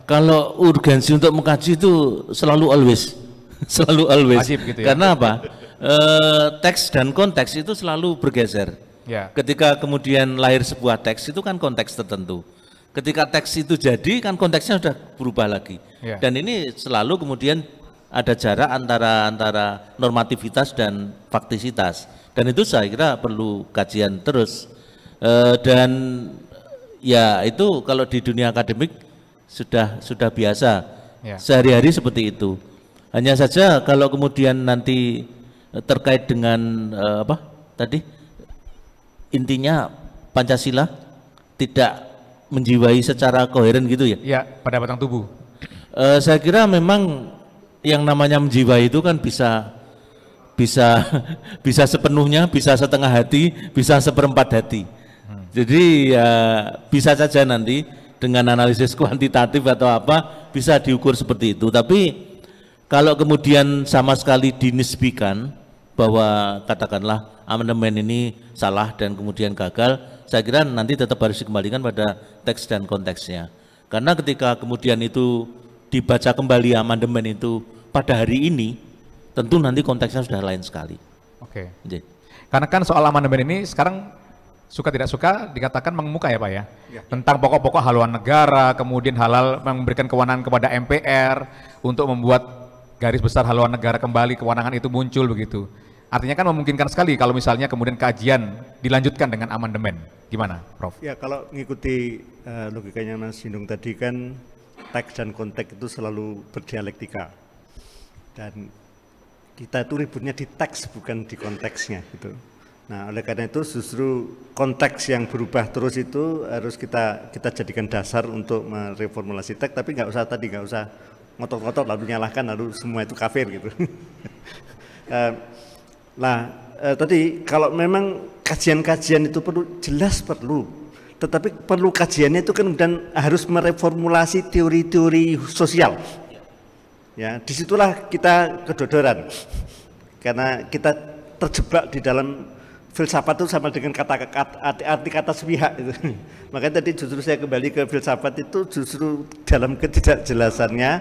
Kalau urgensi untuk mengkaji itu selalu always, selalu always. Wajib gitu ya? Karena apa? Teks dan konteks itu selalu bergeser. Ya. Ketika kemudian lahir sebuah teks itu kan konteks tertentu. Ketika teks itu jadi kan konteksnya sudah berubah lagi. Ya. Dan ini selalu kemudian ada jarak antara normativitas dan faktisitas. Dan itu saya kira perlu kajian terus. Dan ya itu kalau di dunia akademik sudah biasa, ya. Sehari-hari seperti itu. Hanya saja kalau kemudian nanti terkait dengan apa tadi, intinya Pancasila tidak menjiwai secara koheren gitu ya? Ya, pada batang tubuh. Saya kira memang yang namanya menjiwai itu kan bisa sepenuhnya, bisa setengah hati, bisa seperempat hati. Jadi ya bisa saja nanti dengan analisis kuantitatif atau apa bisa diukur seperti itu. Tapi kalau kemudian sama sekali dinisbikan bahwa katakanlah amandemen ini salah dan kemudian gagal, saya kira nanti tetap harus dikembalikan pada teks dan konteksnya. Karena ketika kemudian itu dibaca kembali amandemen itu pada hari ini, tentu nanti konteksnya sudah lain sekali. Oke. Karena kan soal amandemen ini sekarang suka tidak suka dikatakan mengemuka ya Pak ya, tentang pokok-pokok haluan negara, kemudian halal memberikan kewenangan kepada MPR untuk membuat garis besar haluan negara kembali, kewenangan itu muncul begitu. Artinya kan memungkinkan sekali kalau misalnya kemudian kajian dilanjutkan dengan amandemen. Gimana Prof? Ya kalau mengikuti logikanya Mas Sindung tadi kan teks dan konteks itu selalu berdialektika. Dan kita itu ributnya di teks bukan di konteksnya gitu. Nah, oleh karena itu justru konteks yang berubah terus itu harus kita jadikan dasar untuk mereformulasi teks, tapi nggak usah ngotot-ngotot lalu nyalahkan lalu semua itu kafir gitu. Tadi kalau memang kajian-kajian itu perlu, tetapi perlu kajiannya itu kan dan harus mereformulasi teori-teori sosial. Ya, disitulah kita kedodoran karena kita terjebak di dalam filsafat itu sama dengan arti kata sepihak itu. Makanya tadi justru saya kembali ke filsafat itu justru dalam ketidakjelasannya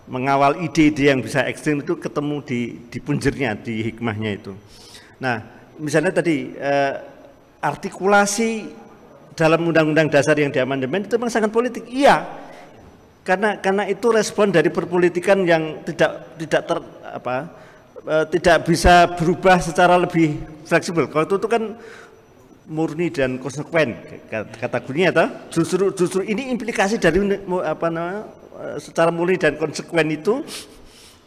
mengawal ide-ide yang bisa ekstrim itu ketemu di punjernya, di hikmahnya itu. Nah, misalnya tadi artikulasi dalam undang-undang dasar yang diamandemen itu memang sangat politik. Iya, karena itu respon dari perpolitikan yang tidak bisa berubah secara lebih fleksibel. Kalau itu kan murni dan konsekuen kata bunyinya toh. Justru ini implikasi dari secara murni dan konsekuen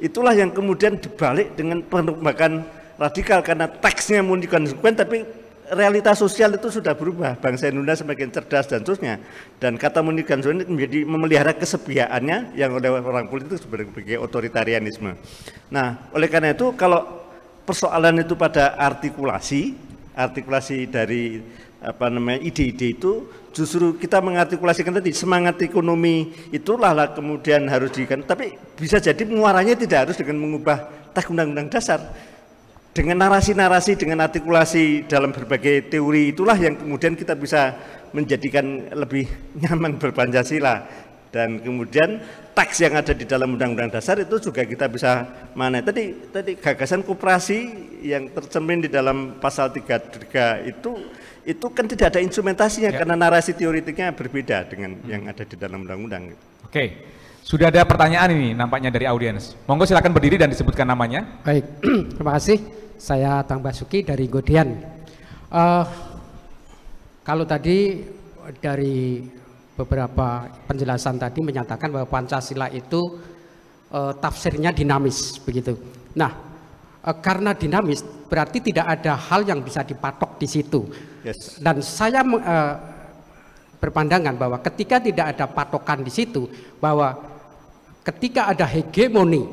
itulah yang kemudian dibalik dengan penembakan radikal karena teksnya murni konsekuen tapi realitas sosial itu sudah berubah. Bangsa Indonesia semakin cerdas dan seterusnya. Dan kata murni konsekuen menjadi memelihara kesepihakannya yang oleh orang politik sebagai otoritarianisme. Nah, oleh karena itu kalau persoalan itu pada artikulasi artikulasi dari ide-ide itu justru kita mengartikulasikan tadi semangat ekonomi itulah kemudian harus tapi bisa jadi muaranya tidak harus dengan mengubah teks undang-undang dasar. Dengan narasi-narasi, dengan artikulasi dalam berbagai teori itulah yang kemudian kita bisa menjadikan lebih nyaman berpancasila. Dan kemudian teks yang ada di dalam undang-undang dasar itu juga kita bisa tadi gagasan koperasi yang tercermin di dalam pasal 3 itu kan tidak ada instrumentasinya karena narasi teoritiknya berbeda dengan yang ada di dalam undang-undang. Oke. Sudah ada pertanyaan ini nampaknya dari audiens. Monggo silakan berdiri dan disebutkan namanya. Baik, terima kasih. Saya Tang Basuki dari Godian. Kalau tadi dari beberapa penjelasan tadi menyatakan bahwa Pancasila itu tafsirnya dinamis begitu. Nah, karena dinamis berarti tidak ada hal yang bisa dipatok di situ. Yes. Dan saya berpandangan bahwa ketika tidak ada patokan di situ, bahwa ketika ada hegemoni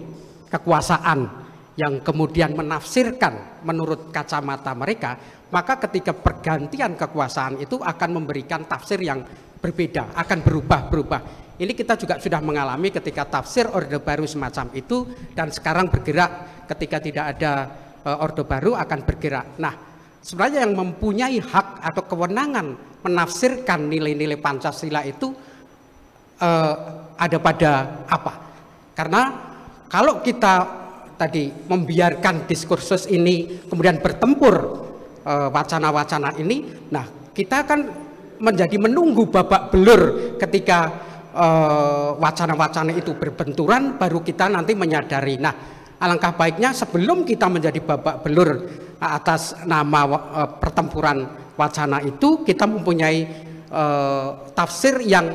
kekuasaan yang kemudian menafsirkan menurut kacamata mereka, maka ketika pergantian kekuasaan itu akan memberikan tafsir yang berbeda, akan berubah-berubah. Ini kita juga sudah mengalami ketika tafsir Orde Baru semacam itu, dan sekarang bergerak ketika tidak ada Orde Baru akan bergerak. Nah, sebenarnya yang mempunyai hak atau kewenangan menafsirkan nilai-nilai Pancasila itu ada pada apa? Karena kalau kita tadi membiarkan diskursus ini kemudian bertempur wacana-wacana ini, nah kita akan menjadi menunggu babak belur ketika wacana-wacana itu berbenturan, baru kita nanti menyadari. Nah, alangkah baiknya sebelum kita menjadi babak belur atas nama pertempuran wacana itu, kita mempunyai tafsir yang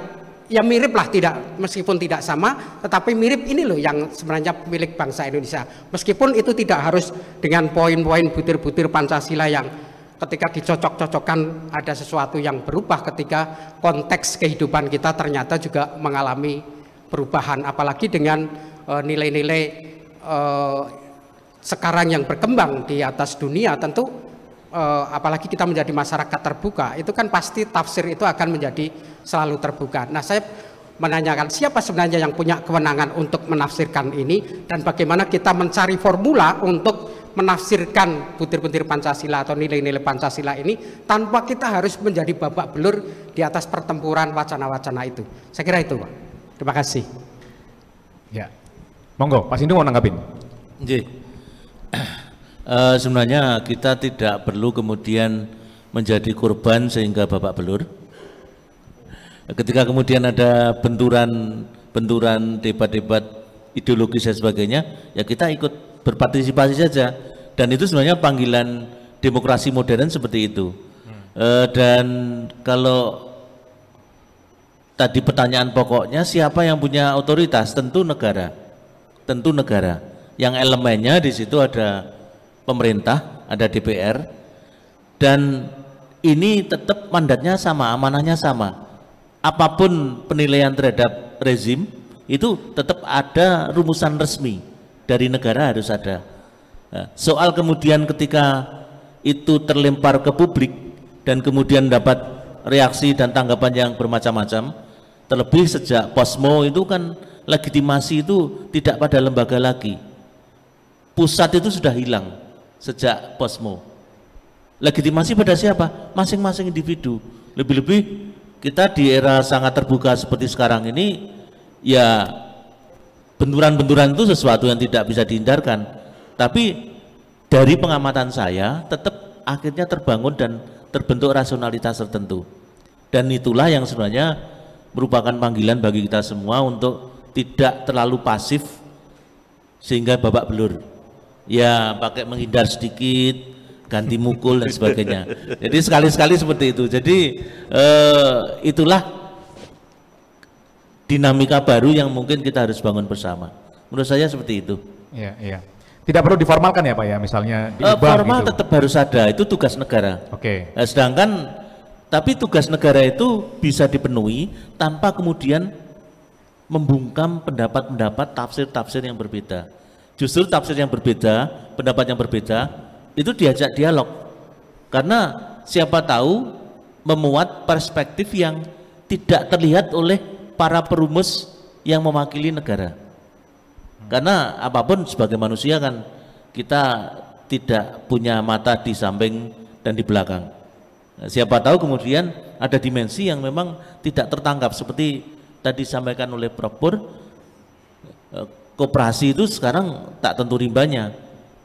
mirip lah, tidak, meskipun tidak sama, tetapi mirip ini loh yang sebenarnya milik bangsa Indonesia. Meskipun itu tidak harus dengan poin-poin butir-butir Pancasila yang ketika dicocok-cocokkan ada sesuatu yang berubah ketika konteks kehidupan kita ternyata juga mengalami perubahan, apalagi dengan nilai-nilai sekarang yang berkembang di atas dunia. Tentu apalagi kita menjadi masyarakat terbuka, itu kan pasti tafsir itu akan menjadi selalu terbuka. Nah, saya menanyakan siapa sebenarnya yang punya kewenangan untuk menafsirkan ini, dan bagaimana kita mencari formula untuk menafsirkan butir-butir Pancasila atau nilai-nilai Pancasila ini tanpa kita harus menjadi babak belur di atas pertempuran wacana-wacana itu. Saya kira itu, Pak. Terima kasih. Ya, monggo, Pak Sindu mau nanggapin. Sebenarnya kita tidak perlu kemudian menjadi korban sehingga babak belur. Ketika kemudian ada benturan debat-debat ideologis dan sebagainya, ya kita ikut berpartisipasi saja. Dan itu sebenarnya panggilan demokrasi modern seperti itu. Dan kalau tadi pertanyaan pokoknya siapa yang punya otoritas, tentu negara. Yang elemennya di situ ada pemerintah, ada DPR, dan ini tetap mandatnya sama, amanahnya sama. Apapun penilaian terhadap rezim itu tetap ada rumusan resmi dari negara, harus ada. Nah, soal kemudian ketika itu terlempar ke publik dan kemudian dapat reaksi dan tanggapan yang bermacam-macam, terlebih sejak Posmo itu kan legitimasi itu tidak pada lembaga lagi, pusat itu sudah hilang sejak Posmo. Legitimasi pada siapa? Masing-masing individu. Lebih-lebih kita di era sangat terbuka seperti sekarang ini, ya benturan-benturan itu sesuatu yang tidak bisa dihindarkan. Tapi dari pengamatan saya tetap akhirnya terbangun dan terbentuk rasionalitas tertentu. Dan itulah yang sebenarnya merupakan panggilan bagi kita semua untuk tidak terlalu pasif sehingga babak belur. Ya pakai menghindar sedikit, ganti mukul dan sebagainya. Jadi sekali-sekali seperti itu. Jadi itulah dinamika baru yang mungkin kita harus bangun bersama. Menurut saya seperti itu. Iya, iya. Tidak perlu diformalkan ya Pak ya, misalnya diubah formal gitu. Tetap harus ada, itu tugas negara. Oke. Nah, sedangkan tapi tugas negara itu bisa dipenuhi tanpa kemudian membungkam pendapat-pendapat, tafsir-tafsir yang berbeda. Justru tafsir yang berbeda, pendapat yang berbeda itu diajak dialog. Karena siapa tahu memuat perspektif yang tidak terlihat oleh para perumus yang mewakili negara. Karena apapun sebagai manusia kan kita tidak punya mata di samping dan di belakang. Siapa tahu kemudian ada dimensi yang memang tidak tertangkap seperti tadi disampaikan oleh Prof. Pur. Koperasi itu sekarang tak tentu rimbanya.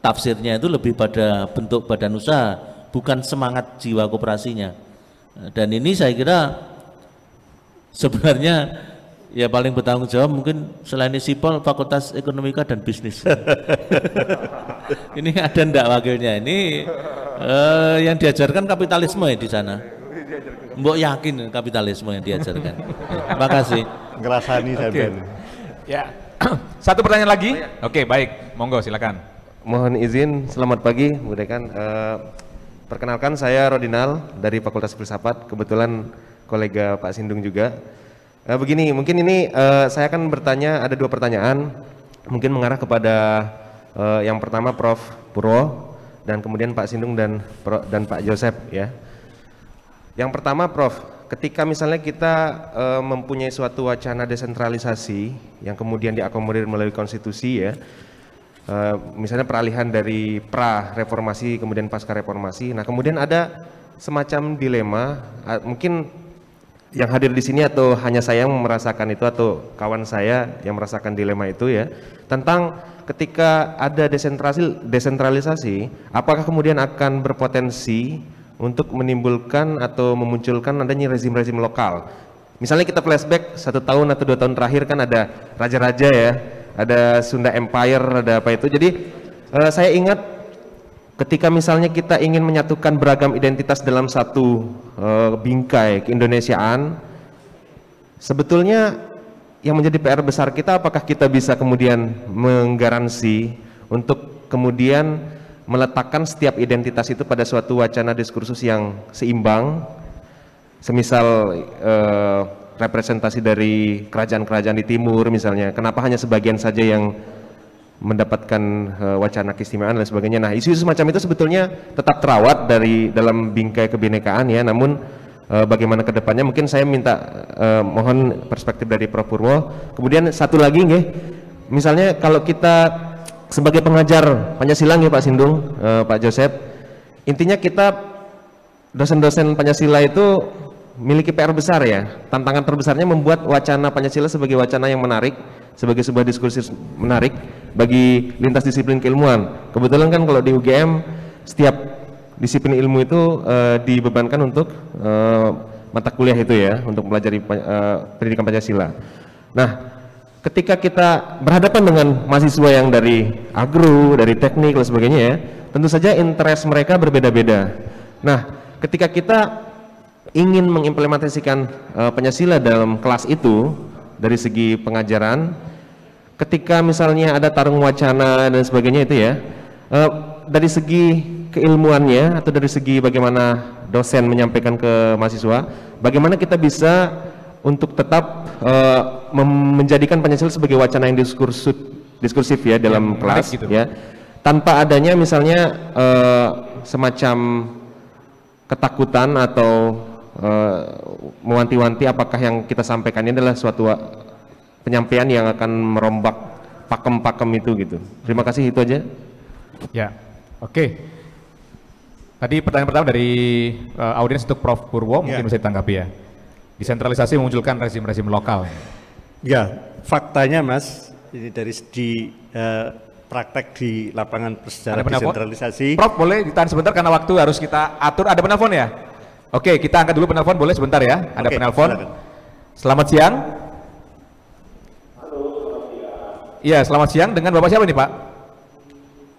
Tafsirnya itu lebih pada bentuk badan usaha, bukan semangat jiwa koperasinya. Dan ini saya kira sebenarnya ya paling bertanggung jawab mungkin selain Sipol, Fakultas Ekonomika dan Bisnis. Ini ada ndak wakilnya? Ini yang diajarkan kapitalisme ya di sana. Mbok yakin kapitalisme yang diajarkan. Terima kasih. Ngerasani saya. Ya. Satu pertanyaan lagi. Oke, baik. Monggo silakan. Mohon izin, selamat pagi, Bu Dekan. Perkenalkan saya Rodinal dari Fakultas Filsafat, kebetulan kolega Pak Sindung juga. Begini, mungkin ini saya akan bertanya, ada 2 pertanyaan, mungkin mengarah kepada yang pertama Prof. Purwo, dan kemudian Pak Sindung dan Pak Joseph ya. Yang pertama Prof, ketika misalnya kita mempunyai suatu wacana desentralisasi yang kemudian diakomodir melalui konstitusi ya, misalnya peralihan dari pra-reformasi kemudian pasca-reformasi. Nah kemudian ada semacam dilema, mungkin yang hadir di sini atau hanya saya yang merasakan itu atau kawan saya yang merasakan dilema itu ya, tentang ketika ada desentralisasi, apakah kemudian akan berpotensi untuk menimbulkan atau memunculkan adanya rezim-rezim lokal. Misalnya kita flashback 1 tahun atau 2 tahun terakhir kan ada raja-raja ya, ada Sunda Empire, ada apa itu. Jadi saya ingat ketika misalnya kita ingin menyatukan beragam identitas dalam satu bingkai keindonesiaan, sebetulnya yang menjadi PR besar kita, apakah kita bisa kemudian menggaransi untuk kemudian meletakkan setiap identitas itu pada suatu wacana diskursus yang seimbang, semisal representasi dari kerajaan-kerajaan di timur misalnya, kenapa hanya sebagian saja yang mendapatkan wacana keistimewaan dan sebagainya. Nah, isu-isu semacam itu sebetulnya tetap terawat dari dalam bingkai kebinekaan ya, namun bagaimana ke depannya mungkin saya minta mohon perspektif dari Prof. Purwo. Kemudian satu lagi nggih, misalnya kalau kita sebagai pengajar Pancasila nggih Pak Sindung, Pak Joseph, intinya kita dosen-dosen Pancasila itu memiliki PR besar ya. Tantangan terbesarnya membuat wacana Pancasila sebagai wacana yang menarik, sebagai sebuah diskursus menarik bagi lintas disiplin keilmuan. Kebetulan kan kalau di UGM setiap disiplin ilmu itu dibebankan untuk mata kuliah itu ya, untuk mempelajari pendidikan Pancasila. Nah, ketika kita berhadapan dengan mahasiswa yang dari agro, dari teknik dan sebagainya ya, tentu saja interest mereka berbeda-beda. Nah, ketika kita ingin mengimplementasikan Pancasila dalam kelas itu dari segi pengajaran, ketika misalnya ada tarung wacana dan sebagainya itu ya, dari segi keilmuannya atau dari segi bagaimana dosen menyampaikan ke mahasiswa, bagaimana kita bisa untuk tetap menjadikan Pancasila sebagai wacana yang diskursif ya dalam kelas gitu ya, tanpa adanya misalnya semacam ketakutan atau mewanti-wanti apakah yang kita sampaikan ini adalah suatu penyampaian yang akan merombak pakem-pakem itu gitu. Terima kasih, itu aja. Ya, oke. Tadi pertanyaan pertama dari audiens untuk Prof. Purwo, mungkin bisa ditanggapi ya. Desentralisasi memunculkan rezim-rezim lokal. Ya, faktanya Mas, ini dari segi praktek di lapangan secara desentralisasi. Prof, boleh ditahan sebentar karena waktu harus kita atur. Ada penelpon ya? Oke, kita angkat dulu penelpon, boleh sebentar ya? Ada penelpon. Selamat siang. Halo, selamat siang. Iya, selamat siang. Dengan Bapak siapa nih, Pak?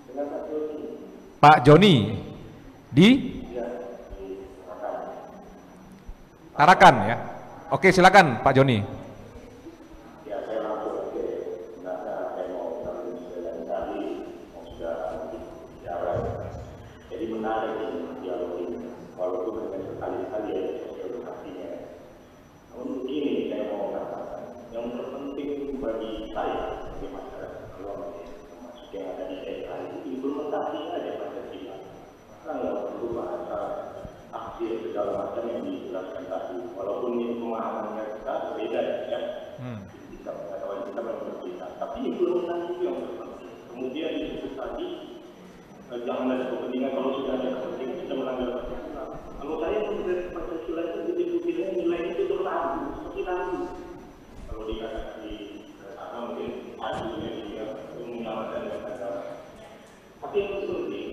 Dengan Pak Joni. Pak Joni. Di? Tarakan ya. Oke, silakan Pak Joni. Ya, saya langsung ke saya mau berbicara tadi, sudah bicara. Jadi menarik dialog ini, walaupun dengan sekali-kali ada sosialisasinya. Namun begini saya mau katakan, yang terpenting bagi saya sebagai masyarakat awam, termasuk yang ada di desa itu implementasinya ada Pancasila. Nggak perlu bahasa yang dijelaskan tadi. Walaupun ini pemahamannya kita berbeda ya, kita pengetahuan kita berbeda. Tapi implementasi itu yang terpenting. Kemudian disebut tadi jangan ada kepentingan, kalau sudah ada kepentingan kita melanggar Pancasila. Kalau saya menurut Pancasila itu betul-betul nilai itu terlalu seperti lalu. Kalau dikatakan di sana mungkin hasilnya dia menyamakan dengan agama. Tapi yang penting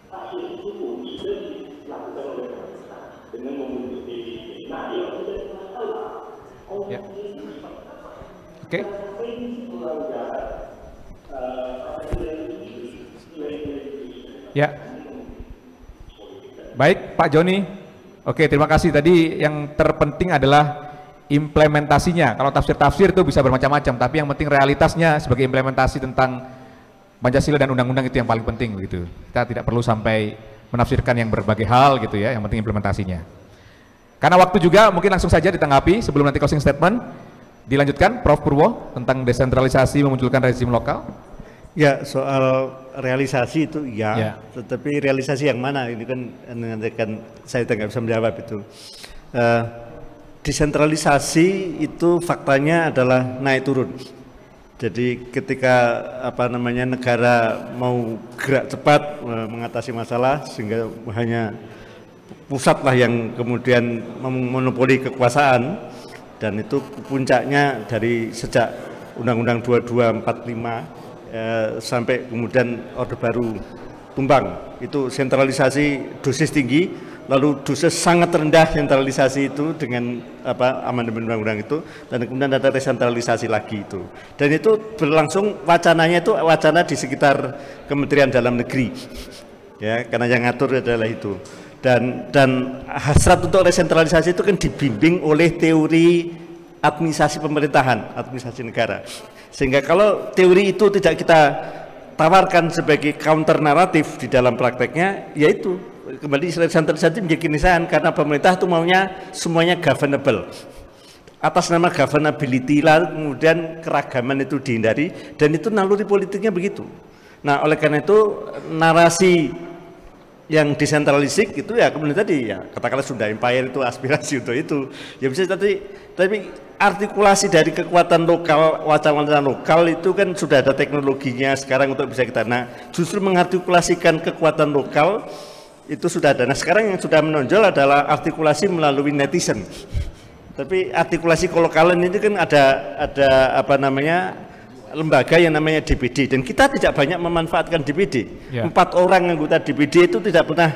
hasil itu pun bisa dilakukan oleh pemerintah dengan membentuk PBB. Nah, yang sudah masalah. Ya. Oke. Ya. Baik, Pak Joni. Oke, terima kasih. Tadi yang terpenting adalah implementasinya. Kalau tafsir-tafsir itu bisa bermacam-macam, tapi yang penting realitasnya sebagai implementasi tentang Pancasila dan undang-undang itu yang paling penting begitu. Kita tidak perlu sampai menafsirkan yang berbagai hal gitu ya, yang penting implementasinya. Karena waktu juga mungkin langsung saja ditanggapi sebelum nanti closing statement. Dilanjutkan Prof. Purwo tentang desentralisasi memunculkan rezim lokal. Ya, soal realisasi itu ya, tetapi realisasi yang mana ini kan saya tidak bisa menjawab itu. Desentralisasi itu faktanya adalah naik turun. Jadi ketika negara mau gerak cepat mengatasi masalah sehingga hanya pusatlah yang kemudian memonopoli kekuasaan, dan itu puncaknya dari sejak Undang-Undang 2245 sampai kemudian Orde Baru tumbang, itu sentralisasi dosis tinggi, lalu dosis sangat rendah sentralisasi itu dengan amandemen undang-undang itu, dan kemudian ada desentralisasi lagi itu, dan itu berlangsung wacananya itu wacana di sekitar Kementerian Dalam Negeri ya, karena yang ngatur adalah itu, dan hasrat untuk desentralisasi itu kan dibimbing oleh teori administrasi pemerintahan, administrasi negara. Sehingga kalau teori itu tidak kita tawarkan sebagai counter naratif di dalam prakteknya, yaitu kembali desentralisasi menjadi keniscayaan karena pemerintah itu maunya semuanya governable. Atas nama governability lah, kemudian keragaman itu dihindari, dan itu naluri politiknya begitu. Nah, oleh karena itu narasi yang desentralistik itu ya kemudian tadi ya katakanlah Sunda Empire itu aspirasi untuk itu ya bisa, tapi artikulasi dari kekuatan lokal, wacana lokal itu kan sudah ada teknologinya sekarang untuk bisa kita, nah justru mengartikulasikan kekuatan lokal itu sudah ada. Nah sekarang yang sudah menonjol adalah artikulasi melalui netizen, tapi artikulasi kolokalan ini kan ada lembaga yang namanya DPD, dan kita tidak banyak memanfaatkan DPD. 4 orang anggota DPD itu tidak pernah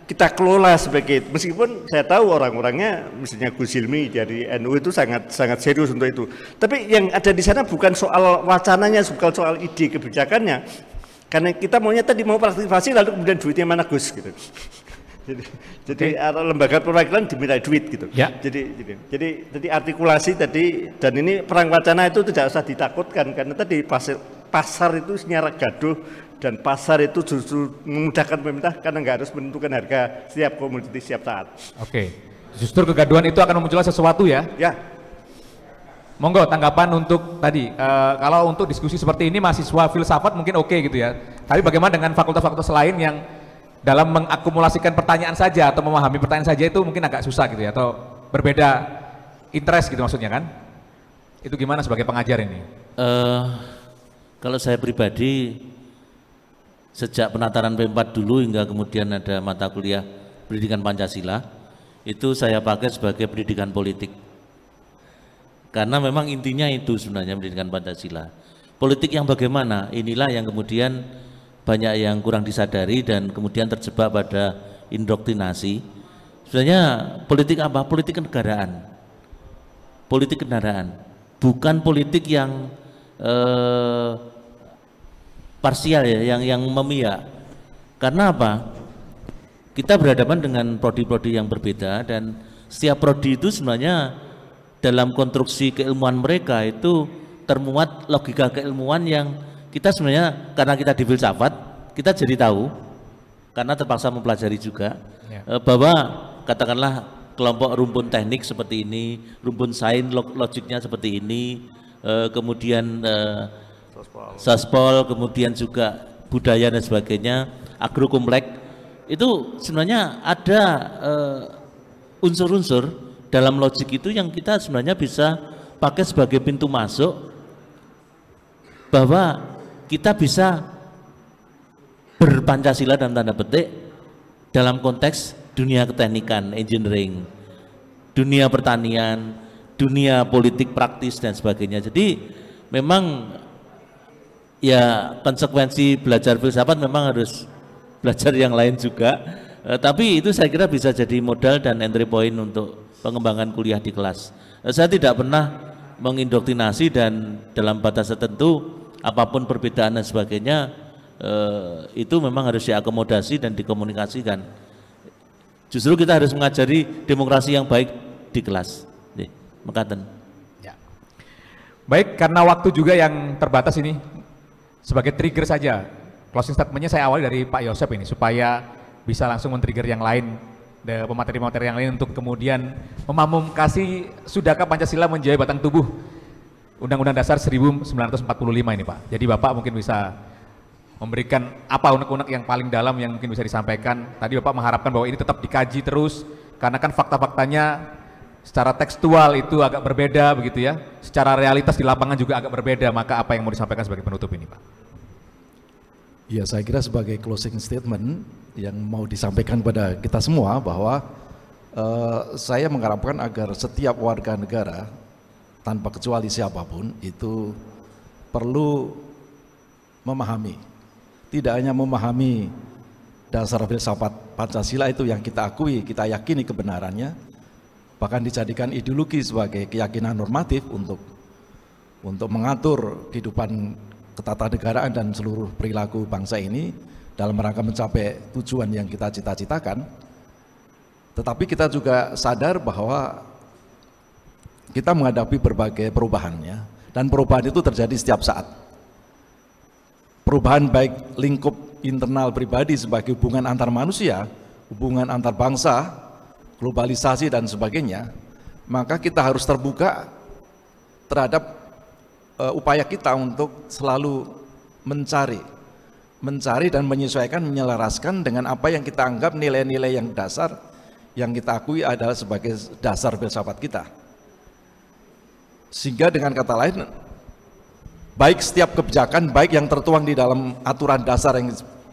kita kelola sebagai, meskipun saya tahu orang-orangnya, misalnya Gus Silmi dari NU itu sangat serius untuk itu. Tapi yang ada di sana bukan soal wacananya, bukan soal ide kebijakannya. Karena kita maunya tadi mau partisipasi lalu kemudian duitnya mana Gus gitu. Jadi lembaga perwakilan diminta duit gitu. Ya. Jadi artikulasi tadi, dan ini perang wacana itu tidak usah ditakutkan karena tadi pasar itu senyara gaduh, dan pasar itu justru memudahkan pemerintah karena nggak harus menentukan harga setiap komoditi setiap saat. Oke. Justru kegaduhan itu akan memunculkan sesuatu ya. Ya. Monggo tanggapan untuk tadi, kalau untuk diskusi seperti ini mahasiswa filsafat mungkin oke gitu ya. Tapi bagaimana dengan fakultas-fakultas lain yang dalam mengakumulasikan pertanyaan saja atau memahami pertanyaan saja itu mungkin agak susah gitu ya, atau berbeda interest gitu maksudnya kan? Itu gimana sebagai pengajar ini? Kalau saya pribadi sejak penataran P4 dulu hingga kemudian ada mata kuliah pendidikan Pancasila, itu saya pakai sebagai pendidikan politik. Karena memang intinya itu sebenarnya pendidikan Pancasila. Politik yang bagaimana? Inilah yang kemudian banyak yang kurang disadari dan kemudian terjebak pada indoktrinasi. Sebenarnya politik apa? Politik kenegaraan. Politik kendaraan, bukan politik yang parsial ya, yang memihak. Karena apa? Kita berhadapan dengan prodi-prodi yang berbeda, dan setiap prodi itu sebenarnya dalam konstruksi keilmuan mereka itu termuat logika keilmuan yang kita sebenarnya, karena kita di filsafat, kita jadi tahu karena terpaksa mempelajari juga bahwa katakanlah kelompok rumpun teknik seperti ini, rumpun sains logiknya seperti ini, kemudian sospol, kemudian juga budaya dan sebagainya, agrokompleks, itu sebenarnya ada unsur-unsur dalam logik itu yang kita sebenarnya bisa pakai sebagai pintu masuk bahwa kita bisa berpancasila dalam tanda petik dalam konteks dunia keteknikan, engineering, dunia pertanian, dunia politik praktis dan sebagainya. Jadi memang ya konsekuensi belajar filsafat memang harus belajar yang lain juga, tapi itu saya kira bisa jadi modal dan entry point untuk pengembangan kuliah di kelas. Saya tidak pernah mengindoktrinasi dan dalam batas tertentu apapun perbedaan dan sebagainya itu memang harus diakomodasi dan dikomunikasikan. Justru kita harus mengajari demokrasi yang baik di kelas. Mekaten. Ya. Baik, karena waktu juga yang terbatas ini, sebagai trigger saja, closing statementnya saya awali dari Pak Yosep ini, supaya bisa langsung men-trigger yang lain, pemateri-pemateri yang lain untuk kemudian memamungkasi sudahkah Pancasila menjadi batang tubuh Undang-Undang Dasar 1945 ini Pak. Jadi Bapak mungkin bisa memberikan apa unek-unek yang paling dalam yang mungkin bisa disampaikan. Tadi Bapak mengharapkan bahwa ini tetap dikaji terus, karena kan fakta-faktanya secara tekstual itu agak berbeda begitu ya, secara realitas di lapangan juga agak berbeda, maka apa yang mau disampaikan sebagai penutup ini Pak? Ya, saya kira sebagai closing statement yang mau disampaikan pada kita semua bahwa saya mengharapkan agar setiap warga negara tanpa kecuali siapapun itu perlu memahami, tidak hanya memahami dasar filsafat Pancasila itu yang kita akui, kita yakini kebenarannya, bahkan dijadikan ideologi sebagai keyakinan normatif untuk mengatur kehidupan ketatanegaraan dan seluruh perilaku bangsa ini dalam rangka mencapai tujuan yang kita cita-citakan. Tetapi kita juga sadar bahwa kita menghadapi berbagai perubahannya, dan perubahan itu terjadi setiap saat. Perubahan baik lingkup internal pribadi sebagai hubungan antar manusia, hubungan antar bangsa, globalisasi dan sebagainya, maka kita harus terbuka terhadap upaya kita untuk selalu mencari dan menyesuaikan, menyelaraskan dengan apa yang kita anggap nilai-nilai yang dasar, yang kita akui adalah sebagai dasar filsafat kita. Sehingga dengan kata lain, baik setiap kebijakan, baik yang tertuang di dalam aturan dasar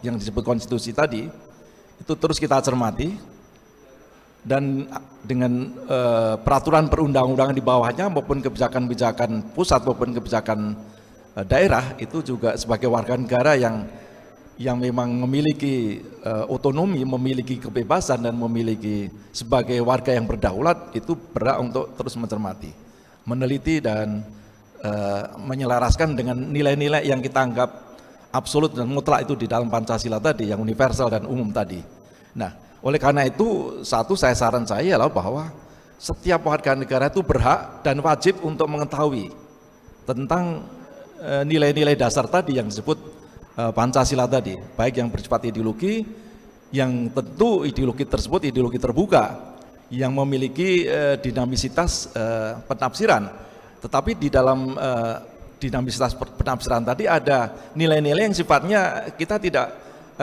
yang disebut konstitusi tadi, itu terus kita cermati, dan dengan peraturan perundang-undangan di bawahnya maupun kebijakan-kebijakan pusat maupun kebijakan daerah, itu juga sebagai warga negara yang memang memiliki otonomi, memiliki kebebasan dan memiliki sebagai warga yang berdaulat, itu berhak untuk terus mencermati, meneliti dan menyelaraskan dengan nilai-nilai yang kita anggap absolut dan mutlak itu di dalam Pancasila tadi, yang universal dan umum tadi. Nah, oleh karena itu, saran saya adalah bahwa setiap warga negara itu berhak dan wajib untuk mengetahui tentang nilai-nilai dasar tadi yang disebut Pancasila tadi, baik yang bersifat ideologi, yang tentu ideologi tersebut ideologi terbuka, yang memiliki dinamisitas penafsiran, tetapi di dalam dinamisitas penafsiran tadi ada nilai-nilai yang sifatnya kita tidak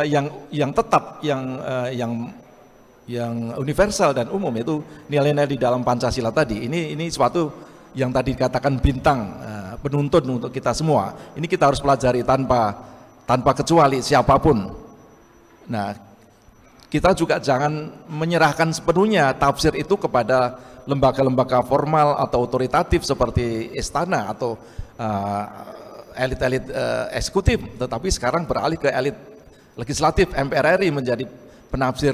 yang tetap, yang universal dan umum, itu nilai-nilai di dalam Pancasila tadi. Ini suatu yang tadi dikatakan bintang penuntun untuk kita semua. Ini kita harus pelajari tanpa kecuali siapapun. Nah, kita juga jangan menyerahkan sepenuhnya tafsir itu kepada lembaga-lembaga formal atau otoritatif seperti istana atau elit-elit eksekutif, tetapi sekarang beralih ke elit legislatif, MPR RI menjadi penafsir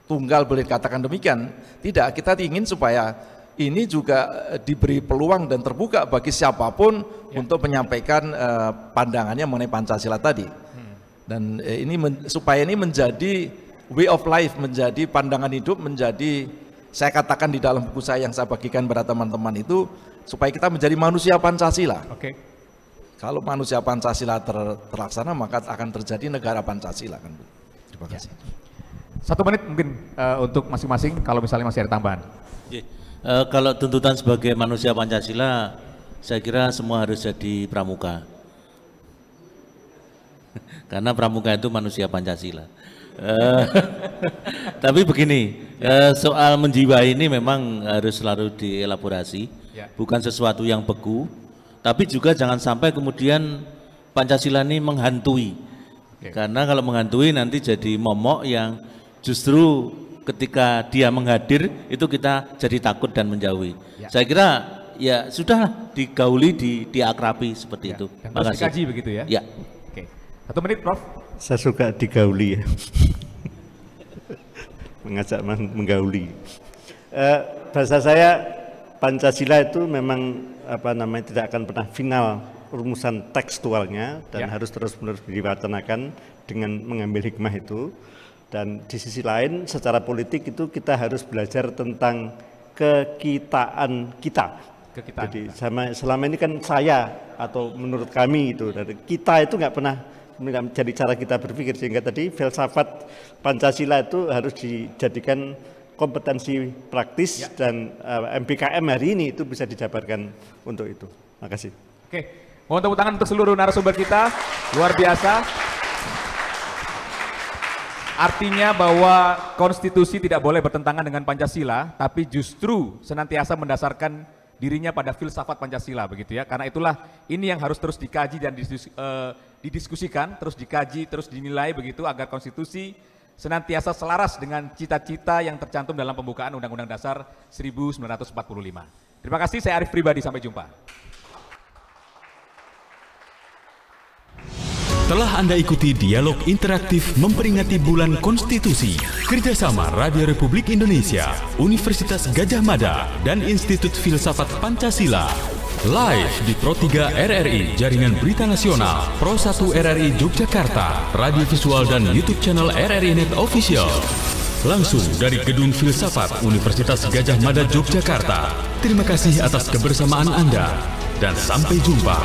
tunggal, boleh dikatakan demikian. Tidak, kita ingin supaya ini juga diberi peluang dan terbuka bagi siapapun untuk menyampaikan pandangannya mengenai Pancasila tadi. Dan supaya ini menjadi way of life, menjadi pandangan hidup, menjadi, saya katakan di dalam buku saya yang saya bagikan pada teman-teman itu, supaya kita menjadi manusia Pancasila. Kalau manusia Pancasila terlaksana, maka akan terjadi negara Pancasila. Terima kasih. 1 menit mungkin untuk masing-masing, kalau misalnya masih ada tambahan. Kalau tuntutan sebagai manusia Pancasila, saya kira semua harus jadi pramuka. Karena pramuka itu manusia Pancasila. Tapi begini, soal menjiwai ini memang harus selalu dielaborasi, bukan sesuatu yang beku, tapi juga jangan sampai kemudian Pancasila ini menghantui. Karena kalau menghantui nanti jadi momok yang justru ketika dia menghadir itu kita jadi takut dan menjauhi. Saya kira ya sudahlah digauli, diakrabi seperti itu. Dan terus dikaji begitu ya? Ya. Oke. 1 menit, Prof. Saya suka digauli ya. Mengajak menggauli. Bahasa saya Pancasila itu memang tidak akan pernah final rumusan tekstualnya dan harus terus-menerus diwacanakan dengan mengambil hikmah itu. Dan di sisi lain secara politik itu kita harus belajar tentang kekitaan kita. Jadi selama ini kan saya atau menurut kami itu, dari kita itu nggak pernah menjadi cara kita berpikir, sehingga tadi filsafat Pancasila itu harus dijadikan kompetensi praktis dan MBKM hari ini itu bisa dijabarkan untuk itu. Terima kasih. Oke, mohon tepuk tangan untuk seluruh narasumber kita, luar biasa. Artinya bahwa konstitusi tidak boleh bertentangan dengan Pancasila, tapi justru senantiasa mendasarkan dirinya pada filsafat Pancasila, begitu ya. Karena itulah ini yang harus terus dikaji dan didiskusikan, terus dikaji, terus dinilai begitu agar konstitusi senantiasa selaras dengan cita-cita yang tercantum dalam pembukaan Undang-Undang Dasar 1945. Terima kasih, saya Arif Pribadi, sampai jumpa. Telah Anda ikuti dialog interaktif memperingati Bulan Konstitusi kerjasama Radio Republik Indonesia, Universitas Gadjah Mada, dan Institut Filsafat Pancasila. Live di Pro 3 RRI, Jaringan Berita Nasional, Pro 1 RRI Yogyakarta, Radio Visual dan YouTube channel RRI Net Official. Langsung dari Gedung Filsafat Universitas Gadjah Mada Yogyakarta. Terima kasih atas kebersamaan Anda dan sampai jumpa.